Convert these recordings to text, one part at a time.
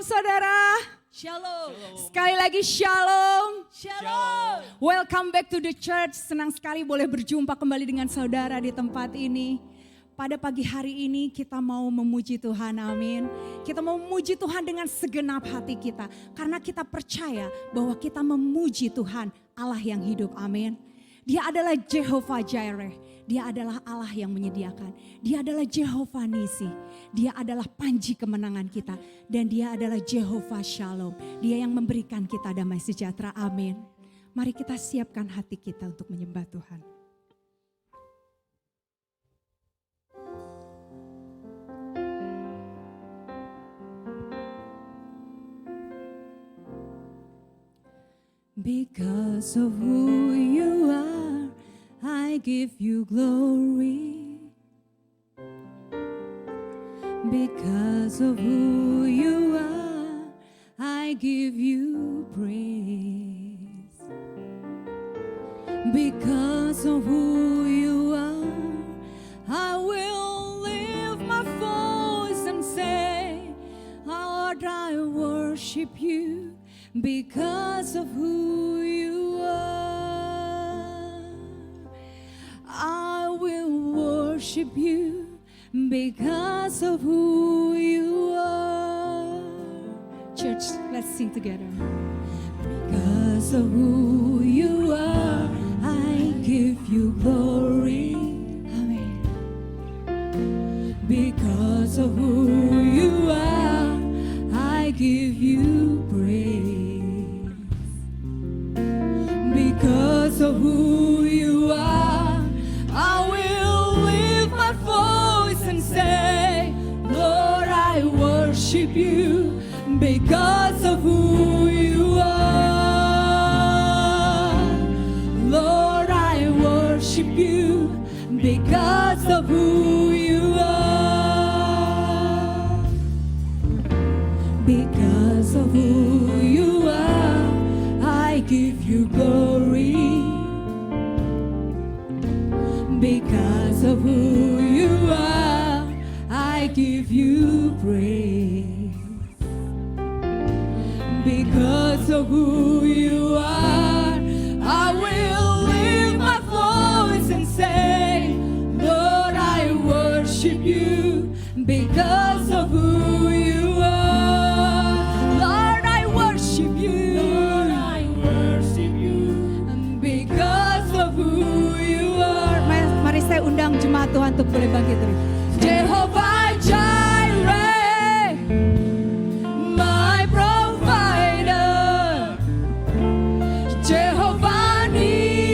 saudara. Shalom. Sekali lagi shalom. Shalom. Welcome back to the church. Senang sekali boleh berjumpa kembali dengan saudara di tempat ini. Pada pagi hari ini kita mau memuji Tuhan, amin. Kita mau memuji Tuhan dengan segenap hati kita. Karena kita percaya bahwa kita memuji Tuhan, Allah yang hidup, amin. Dia adalah Jehovah Jireh. Dia adalah Allah yang menyediakan. Dia adalah Jehovah Nisi. Dia adalah panji kemenangan kita. Dan dia adalah Jehovah Shalom. Dia yang memberikan kita damai sejahtera. Amin. Mari kita siapkan hati kita untuk menyembah Tuhan. Because of who you are, I give you glory. Because of who you are, I give you praise. Because of who you are, I will lift my voice and say, Lord, I worship you because of who you are. I will worship you because of who you are. Church, let's sing together. Because of who you are, I give you glory. Amen. Because of who you are, I give you praise. Because of who you are, I will lift my voice and say, Lord, I worship you because of who you are. Lord, I worship you because of who you are. Because of who you are, I give you glory. Because of who you are, I give you praise. Because of who you are, I will lift my voice and say, Lord, I worship you because of who you are. Lord, I worship you. Lord, I worship you because of who you are. Mari saya undang jemaat Tuhan untuk boleh bangkit terus. Jehovah Jireh, my provider. Jehovah Nisi.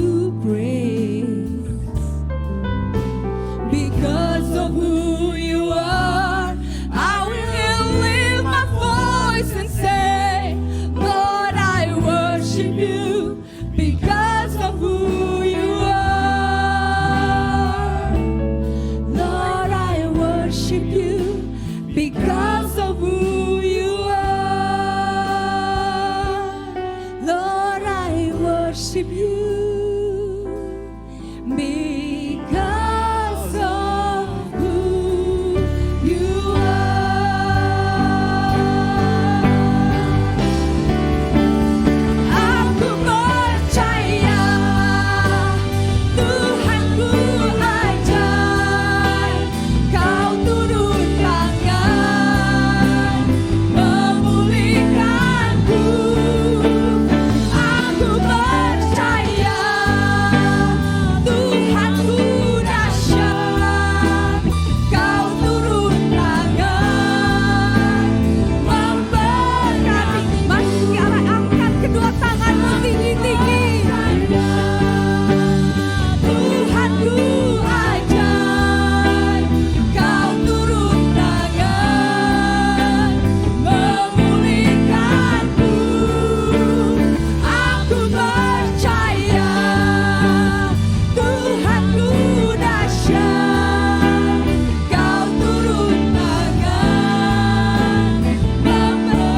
to praise. Because of who you are, I will lift my voice and say, Lord, I worship you because of who you are. Lord, I worship you because of who you are. Lord, I worship you because of who you are. Aku percaya Tuhanku ajaib, Kau turun tangan memulihkanku. Aku percaya Tuhanku dahsyat, Kau turun tangan memberkati. Masih angkat kedua tanganmu tinggi-tinggi. Tuhanku ajaib, Kau turun tangan memulihkanku. Aku percaya Tuhanku dahsyat, Kau turun tangan.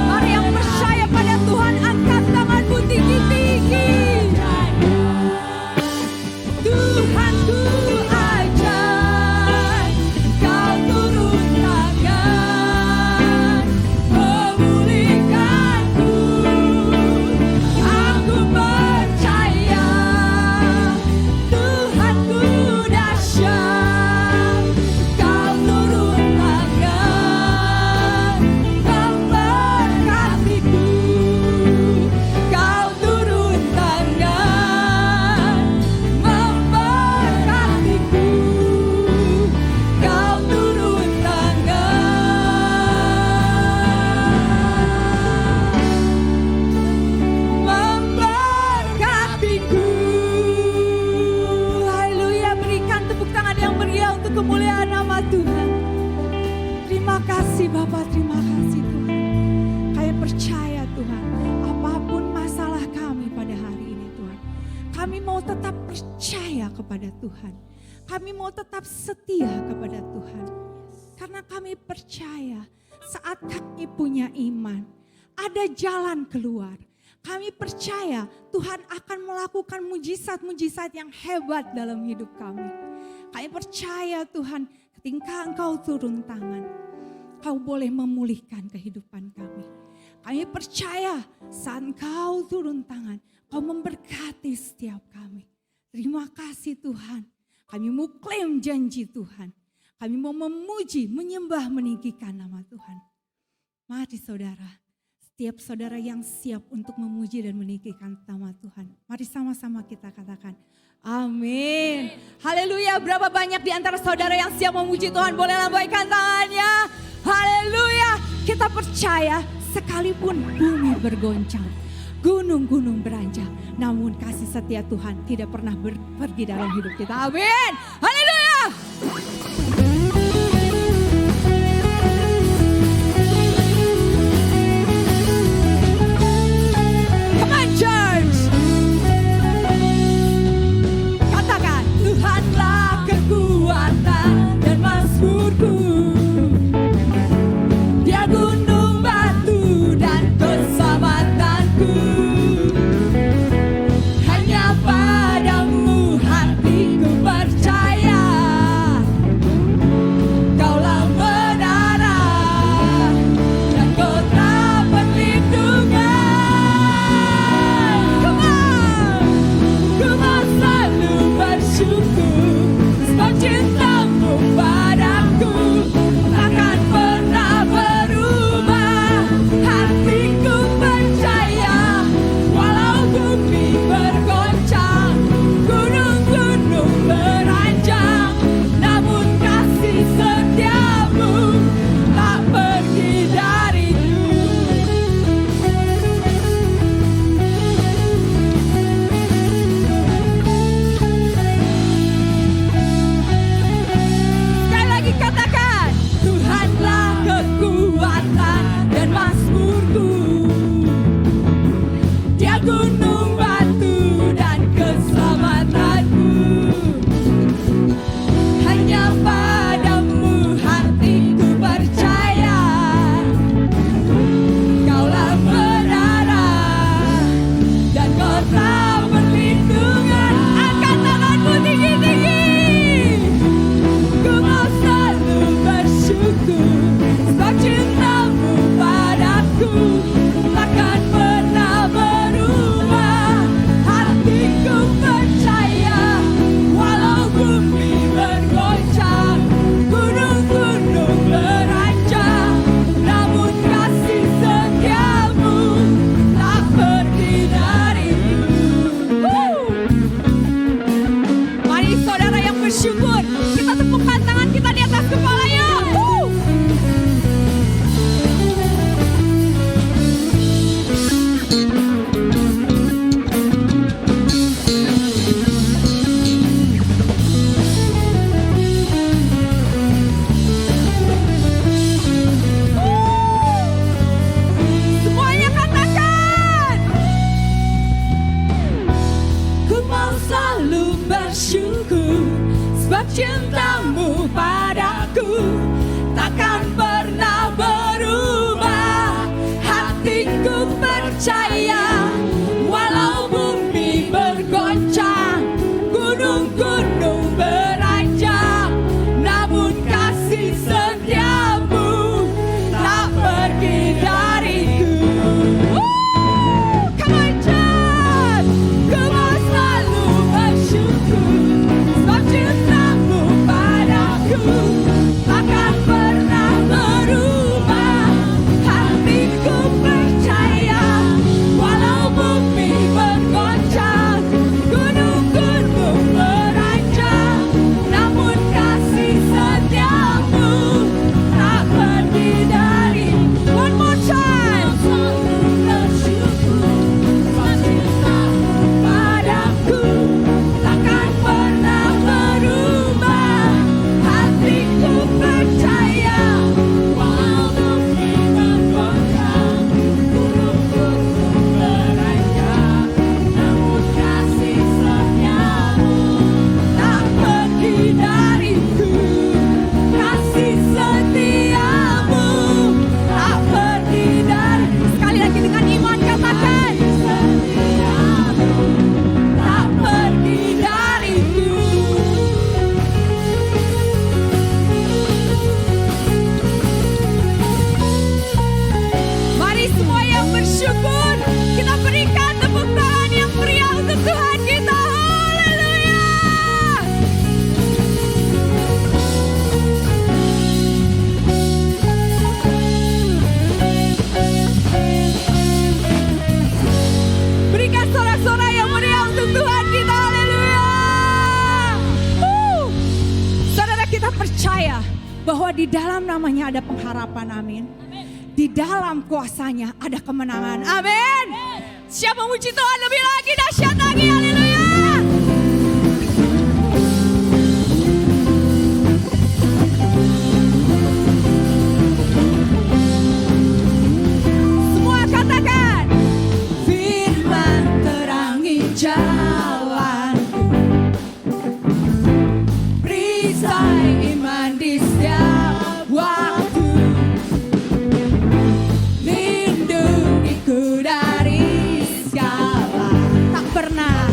Mari yang percaya pada Tuhan, angkat tanganmu tinggi-tinggi. Tuhanku ajaib, Kau turun tangan memulihkanku. Aku percaya Tuhanku dahsyat, Kau turun tangan memberkatiku. Kau turun tangan memberkatiku. Kau turun tangan memberkatiku. Haleluya, berikan tepuk tangan yang meriah untuk kemuliaan nama Tuhan. Terima kasih Bapak, terima kasih Tuhan. Kami percaya Tuhan, apapun masalah kami pada hari ini Tuhan, kami mau tetap percaya kepada Tuhan. Kami mau tetap setia kepada Tuhan. Karena kami percaya saat kami punya iman, ada jalan keluar. Kami percaya Tuhan akan melakukan mujizat-mujizat yang hebat dalam hidup kami. Kami percaya Tuhan, ketika Engkau turun tangan, Kau boleh memulihkan kehidupan kami. Kami percaya saat Engkau turun tangan, Kau memberkati setiap kami. Terima kasih Tuhan. Kami mau klaim janji Tuhan. Kami mau memuji, menyembah, meninggikan nama Tuhan. Mari saudara, setiap saudara yang siap untuk memuji dan meninggikan nama Tuhan, mari sama-sama kita katakan, amin. Haleluya, berapa banyak di antara saudara yang siap memuji Tuhan, boleh lambaikan tangannya. Haleluya, kita percaya sekalipun bumi bergoncang, gunung-gunung beranjak, namun kasih setia Tuhan tidak pernah pergi dalam hidup kita. Amin. Haleluya. Come on church. Katakan, Tuhanlah kekuatan dan mazmurku. Dia gunung batu dan keselamatanku. Hanya padamu hatiku percaya. selalu bersyukur, sebab cintamu padaku takkan pernah berubah. Hatiku percaya, walau bumi bergoncang, gunung-gunung beranjak, namun kasih setiamu tak pergi dariku. Come on, church! Ku mau selalu bersyukur, sebab cintamu padaku takkan pernah berubah. Hatiku percaya, walau bumi bergoncang, gunung-gunung beranjak, namun kasih setiamu tak pergi dari. One more time. Selalu bersyukur, sebab cintamu padaku takkan pernah berubah. Hatiku percaya, walau bumi bergoncang, gunung-gunung beranjak, namun kasih setiamu tak pergi dariku. Kasih setiamu tak pergi dari. Sekali lagi dengan iman katakan, setiamu tak pergi dariku. Mari semua yang bersyukur, kita berikan tepuk tangan yang meriah untuk Tuhan kita. Haleluya. Berikan sorak-sorai yang meriah untuk Tuhan kita. Haleluya. Saudara, kita percaya bahwa di dalam namanya ada pengharapan. Amin. Di dalam kuasanya ada kemenangan. Amin. Siapa memuji Tuhan lebih lagi, dahsyat lagi. Haleluya. Semua katakan, firman terangi jalanku, perisai iman di setiap waktu, lindungiku dari segala tak pernah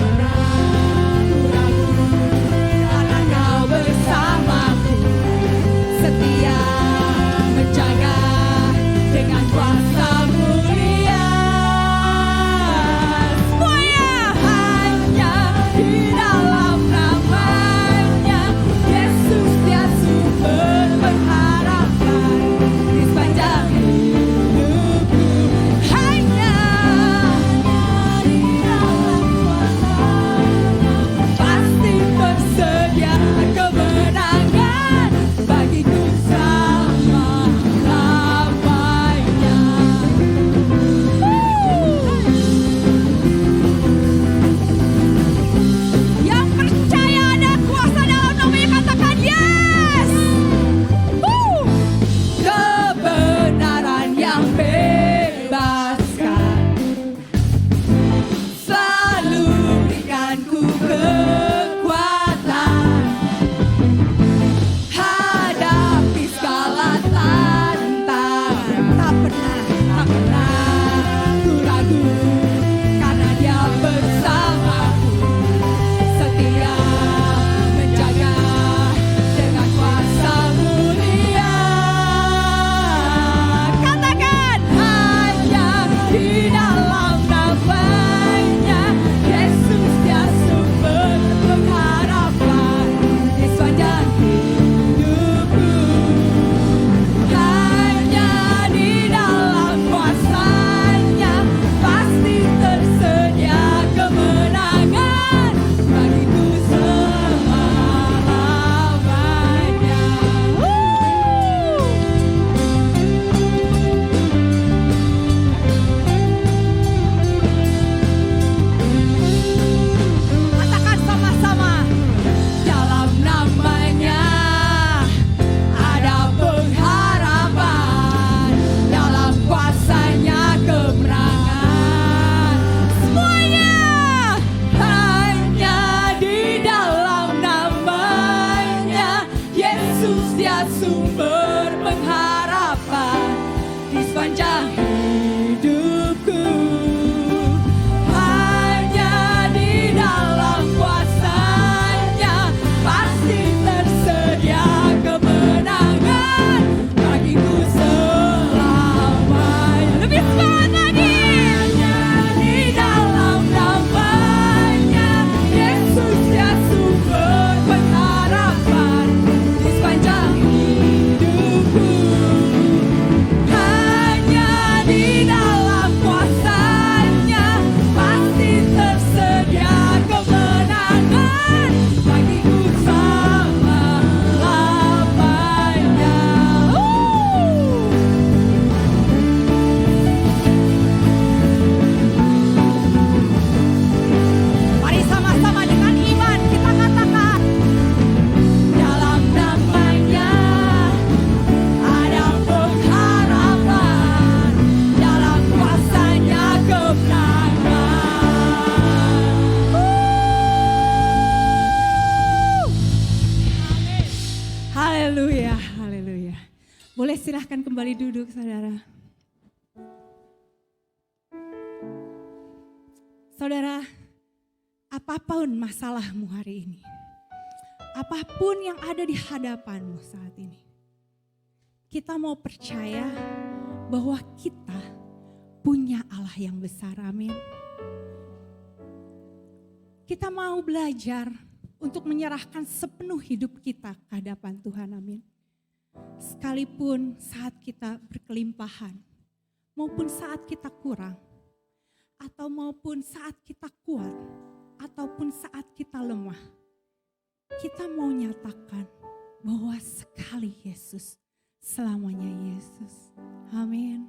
Boleh silahkan kembali duduk, saudara. Saudara, apapun masalahmu hari ini, apapun yang ada di hadapanmu saat ini, kita mau percaya bahwa kita punya Allah yang besar, amin. Kita mau belajar untuk menyerahkan sepenuh hidup kita ke hadapan Tuhan, amin. Sekalipun saat kita berkelimpahan, maupun saat kita kurang, atau maupun saat kita kuat, ataupun saat kita lemah, kita mau nyatakan bahwa sekali Yesus, selamanya Yesus. Amin.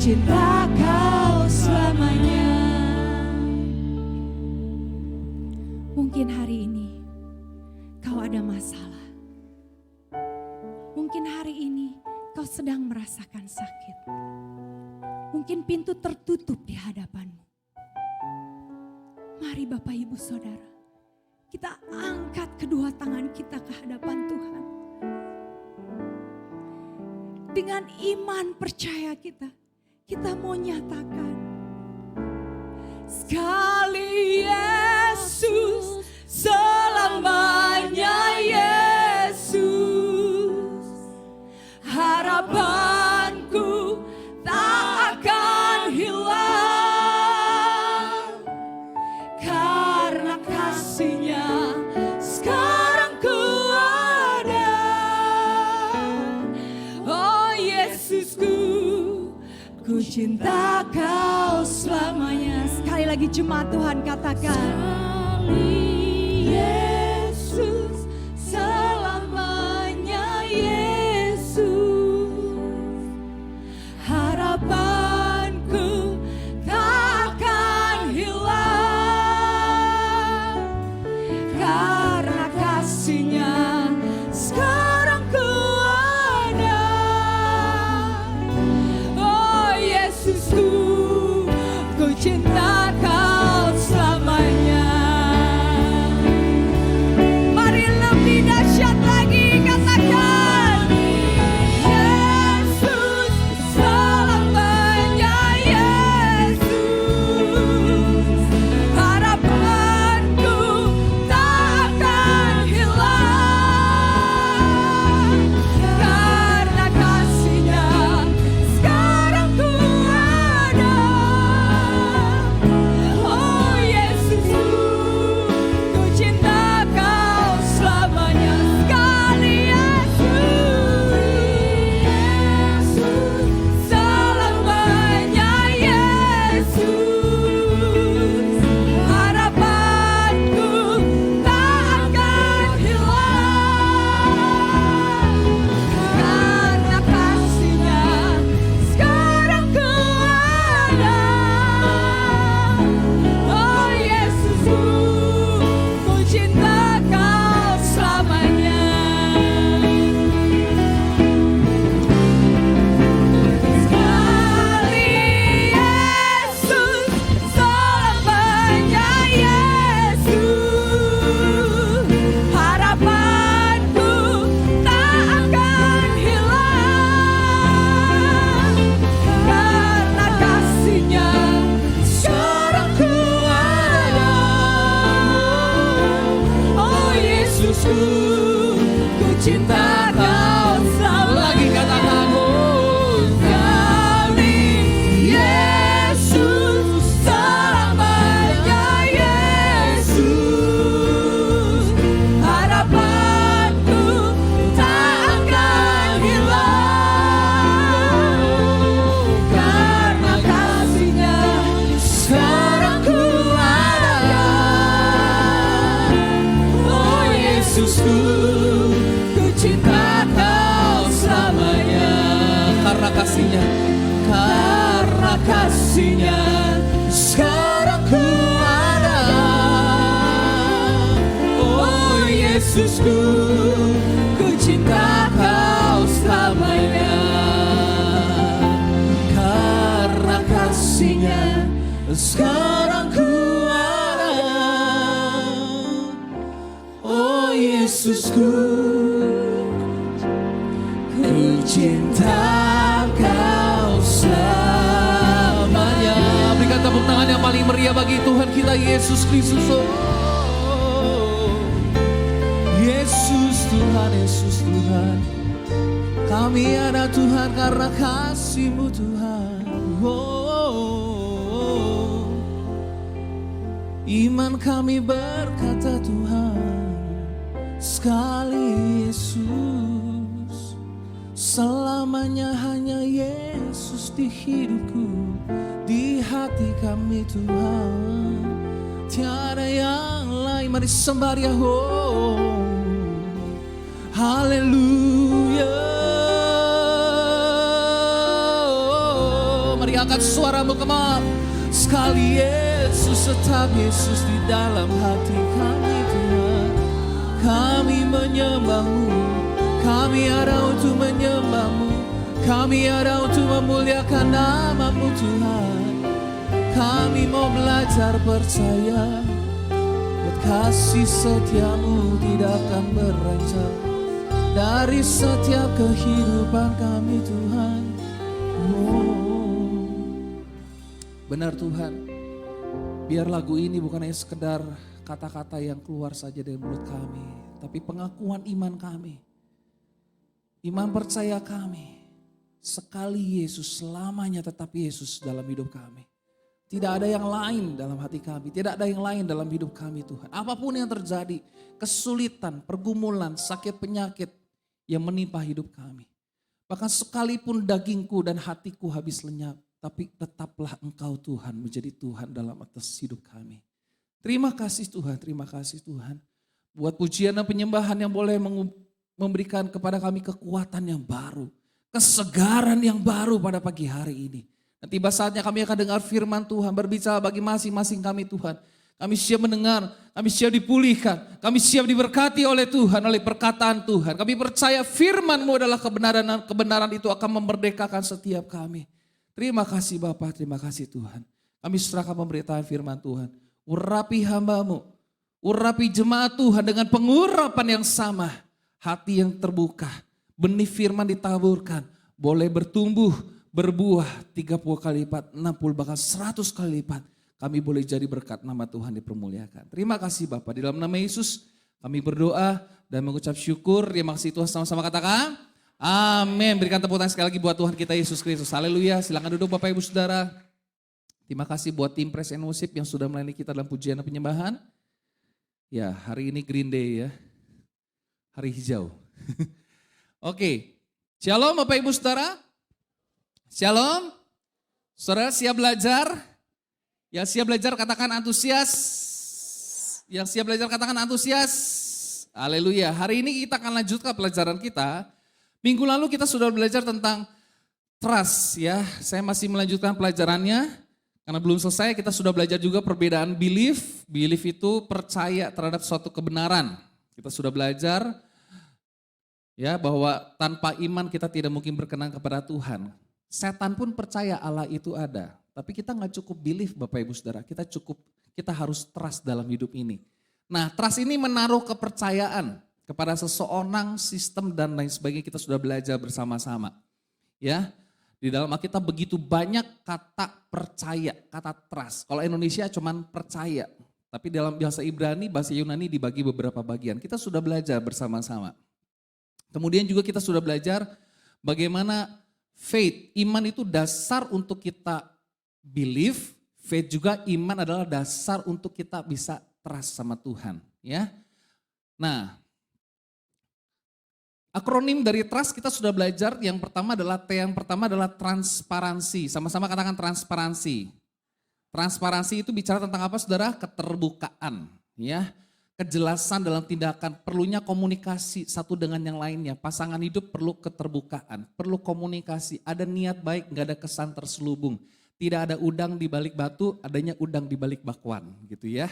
cinta Kau selamanya. Mungkin hari ini kau ada masalah. Mungkin hari ini kau sedang merasakan sakit. Mungkin pintu tertutup di hadapanmu. Mari Bapak Ibu Saudara, kita angkat kedua tangan kita ke hadapan Tuhan. dengan iman percaya kita mau nyatakan, sekali Yesus, selamanya Yesus, harapanku tak akan hilang, karena kasih-Nya sekarang ku ada. Oh Yesusku, ku cinta Kau selamanya. Sekali lagi jemaat Tuhan katakan, Yesus, selamanya Yesus, harapanku tak akan hilang, karena kasih-Nya sekarang ku ada. Oh Yesusku, ku cinta Kau selamanya. Mari lebih dahsyat lagi katakan, Yesus, selamanya Yesus, harapanku tak akan hilang, karena kasih-Nya sekarang ku ada. Oh Yesusku, ku cinta Kau selamanya. Sekali Yesus, selamanya Yesus, harapanku tak akan hilang, karena kasih-Nya sekarang ku ada. Oh Yesusku, ku cinta Kau selamanya. Sekali Yesus, selamanya Yesus, harapanku tak akan hilang, karena kasih-Nya sekarang ku ada. Oh Yesusku, ku cinta Kau selamanya. Lagi katakan, oh sekali Yesus, selamanya Yesus, harapanku tak akan hilang, karena kasih-Nya sekarang ku ada. Oh Yesusku, ku cinta Kau selamanya. Karena kasih-Nya sekarang ku ada. Oh Yesusku, ku cinta Kau selamanya. Karena kasih-Nya sekarang ku ada. Oh Yesusku, ku cinta Kau selamanya. Berikan tepuk tangan yang paling meriah bagi Tuhan kita Yesus Kristus. Oh, Yesus Tuhan, Yesus Tuhan, kami ada Tuhan karena kasih-Mu Tuhan. Oh, iman kami berkata Tuhan, sekali Yesus, selamanya hanya Yesus di hidupku, di hati kami Tuhan, tiada yang lain. Mari sembah Dia. Oh, haleluya. Mari angkat suaramu, kemar. Sekali Yesus, tetap Yesus di dalam hati kami Tuhan. Kami menyembah-Mu, kami ada untuk menyembah-Mu, kami ada untuk memuliakan nama-Mu Tuhan. Kami mau belajar percaya, buat kasih setia-Mu tidak akan beranjak. dari setiap kehidupan kami Tuhan. Benar Tuhan, biar lagu ini bukan hanya sekedar kata-kata yang keluar saja dari mulut kami, tapi pengakuan iman kami, iman percaya kami. Sekali Yesus, selamanya tetap Yesus dalam hidup kami. Tidak ada yang lain dalam hati kami, tidak ada yang lain dalam hidup kami Tuhan. Apapun yang terjadi, kesulitan, pergumulan, sakit penyakit yang menimpa hidup kami. Bahkan sekalipun dagingku dan hatiku habis lenyap, tapi tetaplah Engkau Tuhan menjadi Tuhan dalam atas hidup kami. Terima kasih Tuhan, terima kasih Tuhan. Buat pujian dan penyembahan yang boleh memberikan kepada kami kekuatan yang baru. Kesegaran yang baru pada pagi hari ini. Dan tiba saatnya kami akan dengar firman Tuhan berbicara bagi masing-masing kami Tuhan. Kami siap mendengar, kami siap dipulihkan, kami siap diberkati oleh Tuhan, oleh perkataan Tuhan. Kami percaya firman-Mu adalah kebenaran dan kebenaran itu akan memerdekakan setiap kami. Terima kasih Bapa, terima kasih Tuhan. Kami serahkan pemberitaan firman Tuhan. Urapi hamba-Mu, urapi jemaat Tuhan dengan pengurapan yang sama. Hati yang terbuka, benih firman ditaburkan, boleh bertumbuh, berbuah 30 kali lipat, 60 bahkan 100 kali lipat. Kami boleh jadi berkat, nama Tuhan dipermuliakan. Terima kasih Bapak, di dalam nama Yesus kami berdoa dan mengucap syukur. Terima kasih Tuhan, sama-sama katakan amin. Berikan tepuk tangan sekali lagi buat Tuhan kita Yesus Kristus. Haleluya, silakan duduk Bapak Ibu Saudara. Terima kasih buat tim Praise and Worship yang sudah melayani kita dalam pujian dan penyembahan. Ya, hari ini Green Day ya, hari hijau. Oke, Shalom Bapak Ibu Saudara. Shalom. Saudara siap belajar? Yang siap belajar katakan antusias. Yang siap belajar katakan antusias. Haleluya. Hari ini kita akan lanjutkan pelajaran kita. Minggu lalu kita sudah belajar tentang trust ya. Saya masih melanjutkan pelajarannya. Karena belum selesai, kita sudah belajar juga perbedaan belief. Belief itu percaya terhadap suatu kebenaran. Kita sudah belajar ya bahwa tanpa iman kita tidak mungkin berkenan kepada Tuhan. Setan pun percaya Allah itu ada. Tapi kita nggak cukup belief Bapak Ibu Saudara. Kita harus trust dalam hidup ini. Nah, trust ini menaruh kepercayaan kepada seseorang, sistem dan lain sebagainya. Kita sudah belajar bersama-sama. Ya. Di dalam Alkitab begitu banyak kata percaya, kata trust. Kalau Indonesia cuman percaya. Tapi dalam bahasa Ibrani, bahasa Yunani dibagi beberapa bagian. Kita sudah belajar bersama-sama. Kemudian juga kita sudah belajar bagaimana faith, iman itu dasar untuk kita believe. Faith juga iman adalah dasar untuk kita bisa trust sama Tuhan. Ya. Nah, akronim dari trust kita sudah belajar, yang pertama adalah T, yang pertama adalah transparansi. Sama-sama katakan transparansi. Transparansi itu bicara tentang apa saudara? Keterbukaan. Ya, kejelasan dalam tindakan, perlunya komunikasi satu dengan yang lainnya. Pasangan hidup perlu keterbukaan, perlu komunikasi, ada niat baik, gak ada kesan terselubung. Tidak ada udang di balik batu, adanya udang di balik bakwan gitu ya.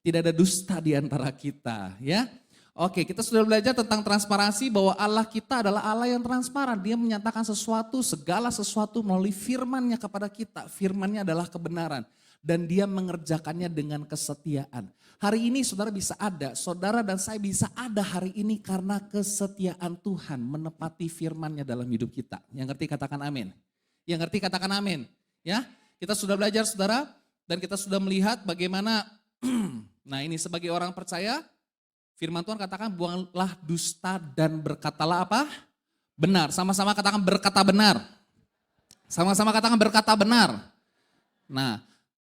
Tidak ada dusta di antara kita ya. Oke, kita sudah belajar tentang transparansi bahwa Allah kita adalah Allah yang transparan. Dia menyatakan sesuatu, segala sesuatu melalui firman-Nya kepada kita. Firman-Nya adalah kebenaran dan Dia mengerjakannya dengan kesetiaan. Hari ini saudara bisa ada, saudara dan saya bisa ada hari ini karena kesetiaan Tuhan menepati firman-Nya dalam hidup kita. Yang ngerti katakan amin. Yang ngerti katakan amin. Ya, kita sudah belajar saudara dan kita sudah melihat bagaimana, nah ini sebagai orang percaya, firman Tuhan katakan buanglah dusta dan berkatalah apa? Benar. Sama-sama katakan berkata benar. Sama-sama katakan berkata benar. Nah,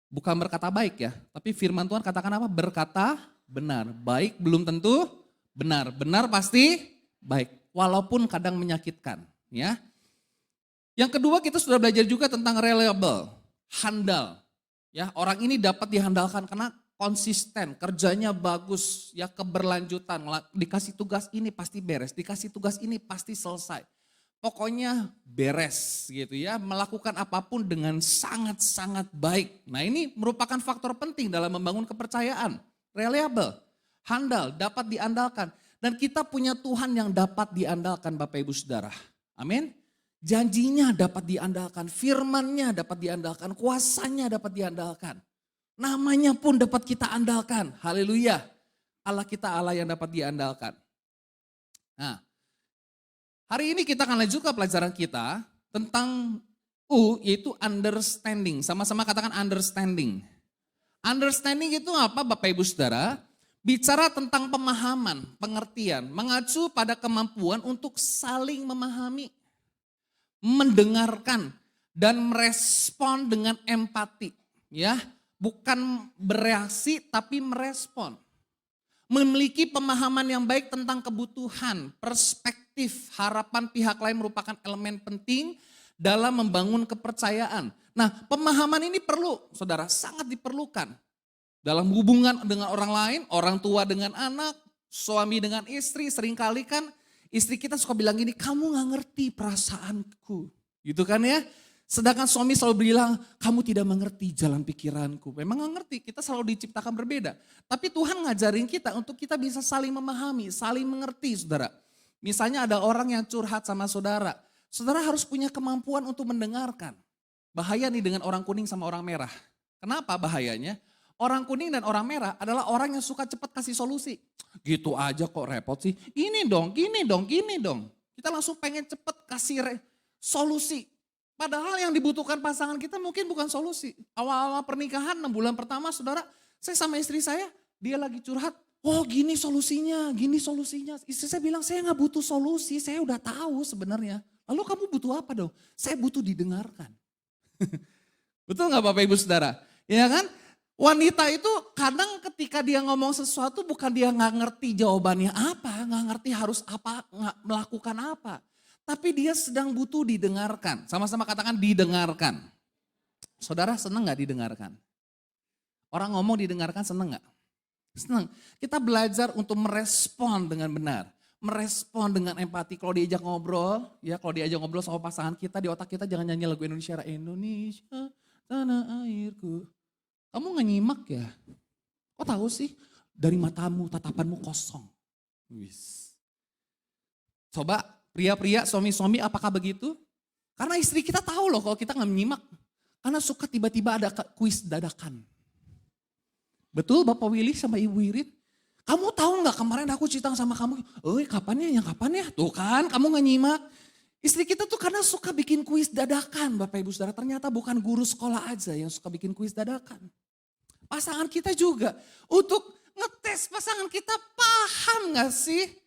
bukan berkata baik ya, tapi firman Tuhan katakan apa? Berkata benar. Baik belum tentu benar. Benar pasti baik, walaupun kadang menyakitkan ya. Yang kedua kita sudah belajar juga tentang reliable, handal. Ya, orang ini dapat dihandalkan karena konsisten, kerjanya bagus, ya keberlanjutan. Dikasih tugas ini pasti beres, dikasih tugas ini pasti selesai. Pokoknya beres gitu ya, melakukan apapun dengan sangat-sangat baik. Nah ini merupakan faktor penting dalam membangun kepercayaan. Reliable, handal, dapat diandalkan. Dan kita punya Tuhan yang dapat diandalkan Bapak Ibu Saudara. Amin. Janjinya dapat diandalkan, firman-Nya dapat diandalkan, kuasanya dapat diandalkan. Namanya pun dapat kita andalkan. Haleluya. Allah kita Allah yang dapat diandalkan. Nah, Hari ini kita akan lanjut ke pelajaran kita tentang U, yaitu understanding. Sama-sama katakan understanding. Understanding itu apa Bapak Ibu Saudara? Bicara tentang pemahaman, pengertian, mengacu pada kemampuan untuk saling memahami, mendengarkan, dan merespon dengan empati. Ya, bukan bereaksi tapi merespon. Memiliki pemahaman yang baik tentang kebutuhan, perspektif, harapan pihak lain merupakan elemen penting dalam membangun kepercayaan. Nah, pemahaman ini perlu, saudara, sangat diperlukan. Dalam hubungan dengan orang lain, orang tua dengan anak, suami dengan istri, seringkali kan istri kita suka bilang gini, kamu gak ngerti perasaanku. Gitu kan ya. Sedangkan suami selalu bilang, kamu tidak mengerti jalan pikiranku. Memang gak ngerti, kita selalu diciptakan berbeda. Tapi Tuhan ngajarin kita untuk kita bisa saling memahami, saling mengerti saudara. Misalnya ada orang yang curhat sama saudara. Saudara harus punya kemampuan untuk mendengarkan. Bahaya nih dengan orang kuning sama orang merah. Kenapa bahayanya? Orang kuning dan orang merah adalah orang yang suka cepat kasih solusi. Gitu aja kok repot sih. Ini dong, gini dong, gini dong. Kita langsung pengen cepat kasih solusi. Padahal yang dibutuhkan pasangan kita mungkin bukan solusi. Awal-awal pernikahan 6 bulan pertama saudara, saya sama istri saya, dia lagi curhat. Oh gini solusinya, gini solusinya. Istri saya bilang saya gak butuh solusi, saya udah tahu sebenarnya. Lalu kamu butuh apa dong? Saya butuh didengarkan. Betul gak Bapak Ibu Saudara? Ya kan? Wanita itu kadang ketika dia ngomong sesuatu bukan dia gak ngerti jawabannya apa, gak ngerti harus apa, gak melakukan apa. Tapi dia sedang butuh didengarkan. Sama-sama katakan didengarkan. Saudara senang gak didengarkan? Orang ngomong didengarkan senang gak? Senang. Kita belajar untuk merespon dengan benar. Merespon dengan empati. Kalau diajak ngobrol, ya kalau diajak ngobrol sama pasangan kita, di otak kita jangan nyanyi lagu Indonesia. Indonesia, tanah airku. Kamu gak nyimak ya? Kok tahu sih? Dari matamu, tatapanmu kosong. Wis. Coba pria-pria, suami-suami apakah begitu? Karena istri kita tahu loh kalau kita gak menyimak. Karena suka tiba-tiba ada kuis dadakan. Betul Bapak Willy sama Ibu Wirid? Kamu tahu gak kemarin aku cerita sama kamu? Oh kapan ya, yang kapan ya? Tuh kan kamu gak nyimak. Istri kita tuh karena suka bikin kuis dadakan Bapak Ibu Saudara. Ternyata bukan guru sekolah aja yang suka bikin kuis dadakan. Pasangan kita juga. Untuk ngetes pasangan kita paham gak sih?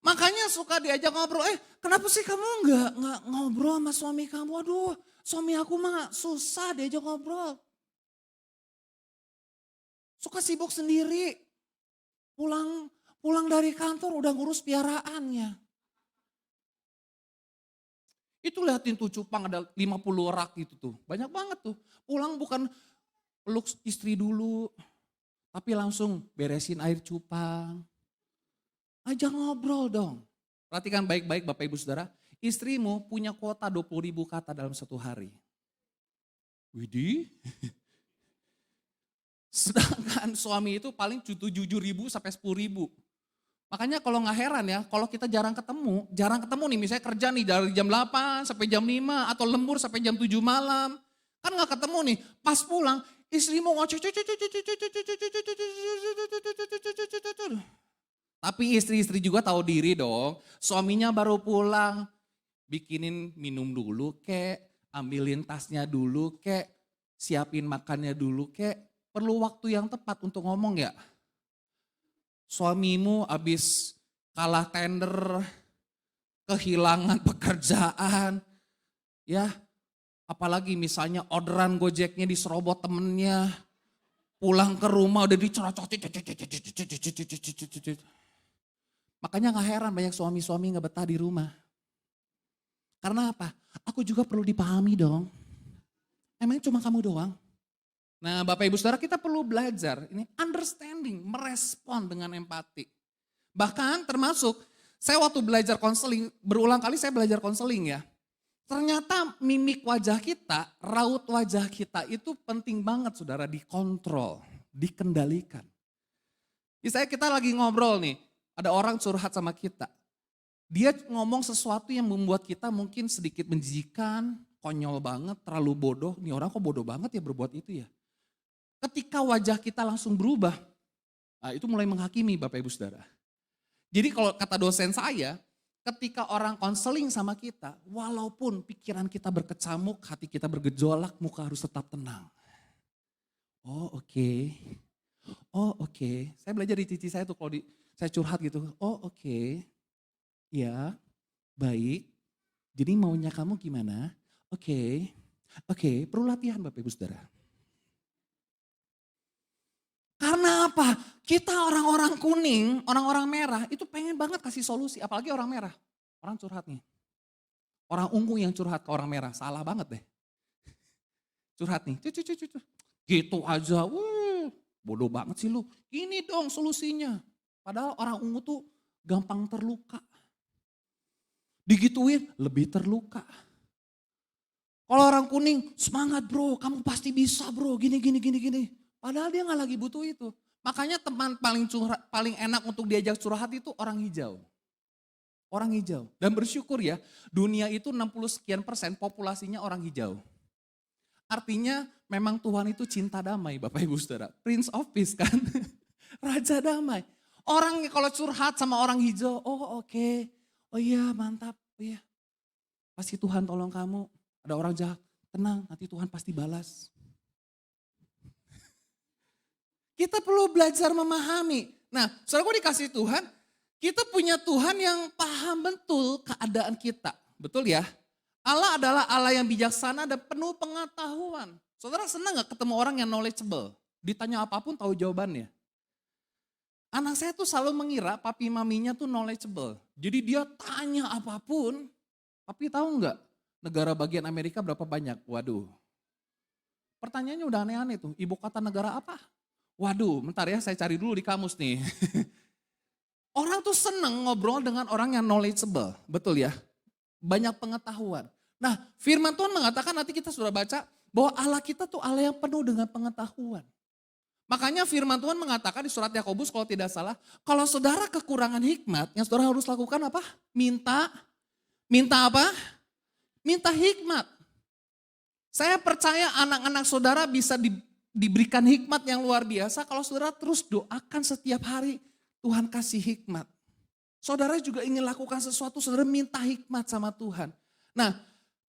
Makanya suka diajak ngobrol, kenapa sih kamu nggak ngobrol sama suami kamu? Aduh, suami aku mah susah diajak ngobrol. Suka sibuk sendiri. Pulang dari kantor udah ngurus piaraannya. Itu liatin tuh cupang ada 50 rak gitu tuh. Banyak banget tuh. Pulang bukan peluk istri dulu, tapi langsung beresin air cupang. Ajak ngobrol dong. Perhatikan baik-baik Bapak Ibu Saudara. Istrimu punya kuota 20.000 kata dalam satu hari. Widih. Sedangkan suami itu paling 7.000 sampai 10.000. Makanya kalau gak heran ya, kalau kita jarang ketemu nih misalnya kerja nih dari jam 8 sampai jam 5 atau lembur sampai jam 7 malam. Kan gak ketemu nih, pas pulang istrimu ngoceh. Tapi istri-istri juga tahu diri dong, suaminya baru pulang, bikinin minum dulu kek, ambilin tasnya dulu kek, siapin makannya dulu kek, perlu waktu yang tepat untuk ngomong ya. Suamimu habis kalah tender, kehilangan pekerjaan, ya apalagi misalnya orderan gojeknya diserobot temennya, pulang ke rumah udah dicorot-corot. Makanya gak heran banyak suami-suami gak betah di rumah. Karena apa? Aku juga perlu dipahami dong. Emangnya cuma kamu doang? Nah Bapak Ibu Saudara kita perlu belajar. Ini understanding, merespon dengan empati. Bahkan termasuk saya waktu belajar konseling, berulang kali saya belajar konseling ya. Ternyata mimik wajah kita, raut wajah kita itu penting banget saudara dikontrol, dikendalikan. Misalnya kita lagi ngobrol nih. Ada orang curhat sama kita. Dia ngomong sesuatu yang membuat kita mungkin sedikit menjijikan, konyol banget, terlalu bodoh. Nih orang kok bodoh banget ya berbuat itu ya. Ketika wajah kita langsung berubah, nah itu mulai menghakimi Bapak Ibu Saudara. Jadi kalau kata dosen saya, ketika orang konseling sama kita, walaupun pikiran kita berkecamuk, hati kita bergejolak, muka harus tetap tenang. Oh oke. Oh oke. Saya belajar di cici saya tuh kalau saya curhat gitu. Oh oke. Ya, baik. Jadi maunya kamu gimana? Oke. Oke, perlu latihan Bapak Ibu Saudara. Karena apa? Kita orang-orang kuning, orang-orang merah itu pengen banget kasih solusi. Apalagi orang merah. Orang curhat nih. Orang ungu yang curhat ke orang merah. Salah banget deh. Curhat nih. Gitu aja. Bodoh banget sih lu. Gini dong solusinya. Padahal orang ungu tuh gampang terluka. Digituin lebih terluka. Kalau orang kuning, semangat bro, kamu pasti bisa bro, gini. Padahal dia gak lagi butuh itu. Makanya teman paling enak untuk diajak curhat itu orang hijau. Orang hijau. Dan bersyukur ya, dunia itu 60% populasinya orang hijau. Artinya memang Tuhan itu cinta damai Bapak Ibu Saudara. Prince of Peace kan, Raja damai. Orang kalau curhat sama orang hijau, oh oke. Oh iya mantap, oh iya. Pasti Tuhan tolong kamu, ada orang jahat, tenang nanti Tuhan pasti balas. Kita perlu belajar memahami. Nah saudara gue dikasih Tuhan, kita punya Tuhan yang paham betul keadaan kita. Betul ya? Allah adalah Allah yang bijaksana dan penuh pengetahuan. Saudara senang gak ketemu orang yang knowledgeable? Ditanya apapun tahu jawabannya. Anak saya tuh selalu mengira papi maminya tuh knowledgeable. Jadi dia tanya apapun, papi tahu nggak negara bagian Amerika berapa banyak? Waduh. Pertanyaannya udah aneh-aneh tuh, ibu kota negara apa? Waduh, bentar ya saya cari dulu di kamus nih. Orang tuh seneng ngobrol dengan orang yang knowledgeable, betul ya? Banyak pengetahuan. Nah firman Tuhan mengatakan nanti kita sudah baca bahwa Allah kita tuh Allah yang penuh dengan pengetahuan. Makanya firman Tuhan mengatakan di surat Yakobus kalau tidak salah, kalau saudara kekurangan hikmat, yang saudara harus lakukan apa? Minta apa? Minta hikmat. Saya percaya anak-anak saudara bisa diberikan hikmat yang luar biasa kalau saudara terus doakan setiap hari Tuhan kasih hikmat. Saudara juga ingin lakukan sesuatu, saudara minta hikmat sama Tuhan. Nah,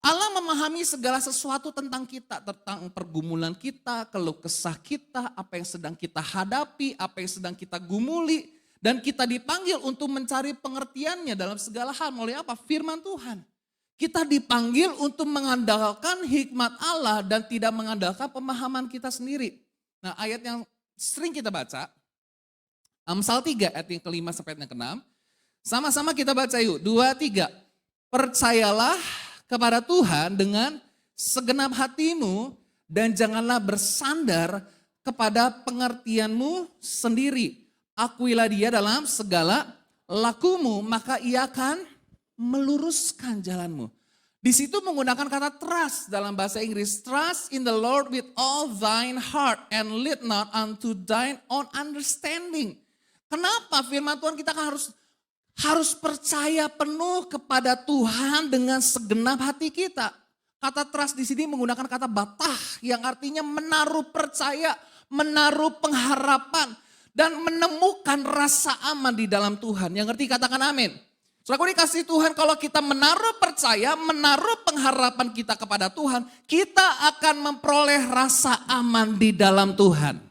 Allah memahami segala sesuatu tentang kita, tentang pergumulan kita, keluh kesah kita, apa yang sedang kita hadapi, apa yang sedang kita gumuli. Dan kita dipanggil untuk mencari pengertiannya dalam segala hal. Melalui apa? Firman Tuhan. Kita dipanggil untuk mengandalkan hikmat Allah dan tidak mengandalkan pemahaman kita sendiri. Nah ayat yang sering kita baca, Amsal 3 ayat yang kelima sampai yang keenam. Sama-sama kita baca yuk, 2, 3. Percayalah kepada Tuhan dengan segenap hatimu dan janganlah bersandar kepada pengertianmu sendiri. Akuilah dia dalam segala lakumu, maka ia akan meluruskan jalanmu. Di situ menggunakan kata trust dalam bahasa Inggris. Trust in the Lord with all thine heart and lead not unto thine own understanding. Kenapa firman Tuhan kita kan harus percaya penuh kepada Tuhan dengan segenap hati kita. Kata trust di sini menggunakan kata batah yang artinya menaruh percaya, menaruh pengharapan dan menemukan rasa aman di dalam Tuhan. Yang ngerti katakan amin. Saudaraku dikasih Tuhan, kalau kita menaruh percaya, menaruh pengharapan kita kepada Tuhan, kita akan memperoleh rasa aman di dalam Tuhan.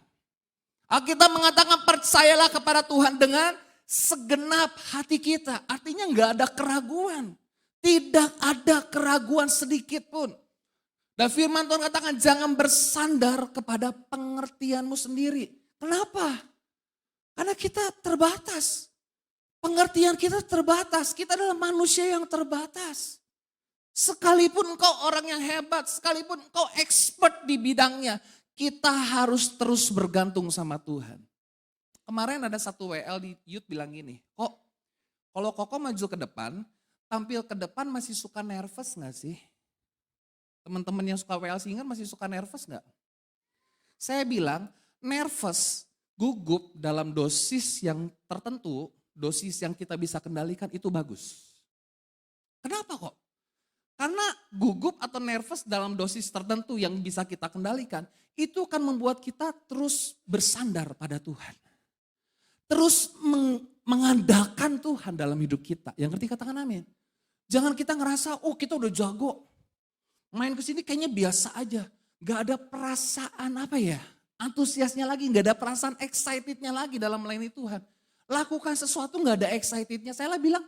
Alkitab mengatakan percayalah kepada Tuhan dengan segenap hati kita. Artinya nggak ada keraguan. Tidak ada keraguan sedikit pun. Dan firman Tuhan katakan jangan bersandar kepada pengertianmu sendiri. Kenapa? Karena kita terbatas. Pengertian kita terbatas. Kita adalah manusia yang terbatas. Sekalipun engkau orang yang hebat, sekalipun engkau expert di bidangnya, kita harus terus bergantung sama Tuhan. Kemarin ada satu WL di youth bilang gini, kok kalau Koko maju ke depan, tampil ke depan masih suka nervous gak sih? Teman-teman yang suka WL singer masih suka nervous gak? Saya bilang nervous, gugup dalam dosis yang tertentu, dosis yang kita bisa kendalikan itu bagus. Kenapa kok? Karena gugup atau nervous dalam dosis tertentu yang bisa kita kendalikan, itu akan membuat kita terus bersandar pada Tuhan. Terus mengandalkan Tuhan dalam hidup kita. Yang ngerti katakan amin. Jangan kita ngerasa, oh kita udah jago. Main ke sini kayaknya biasa aja. Gak ada perasaan apa ya, antusiasnya lagi. Gak ada perasaan excitednya lagi dalam melayani Tuhan. Lakukan sesuatu gak ada excitednya. Saya bilang,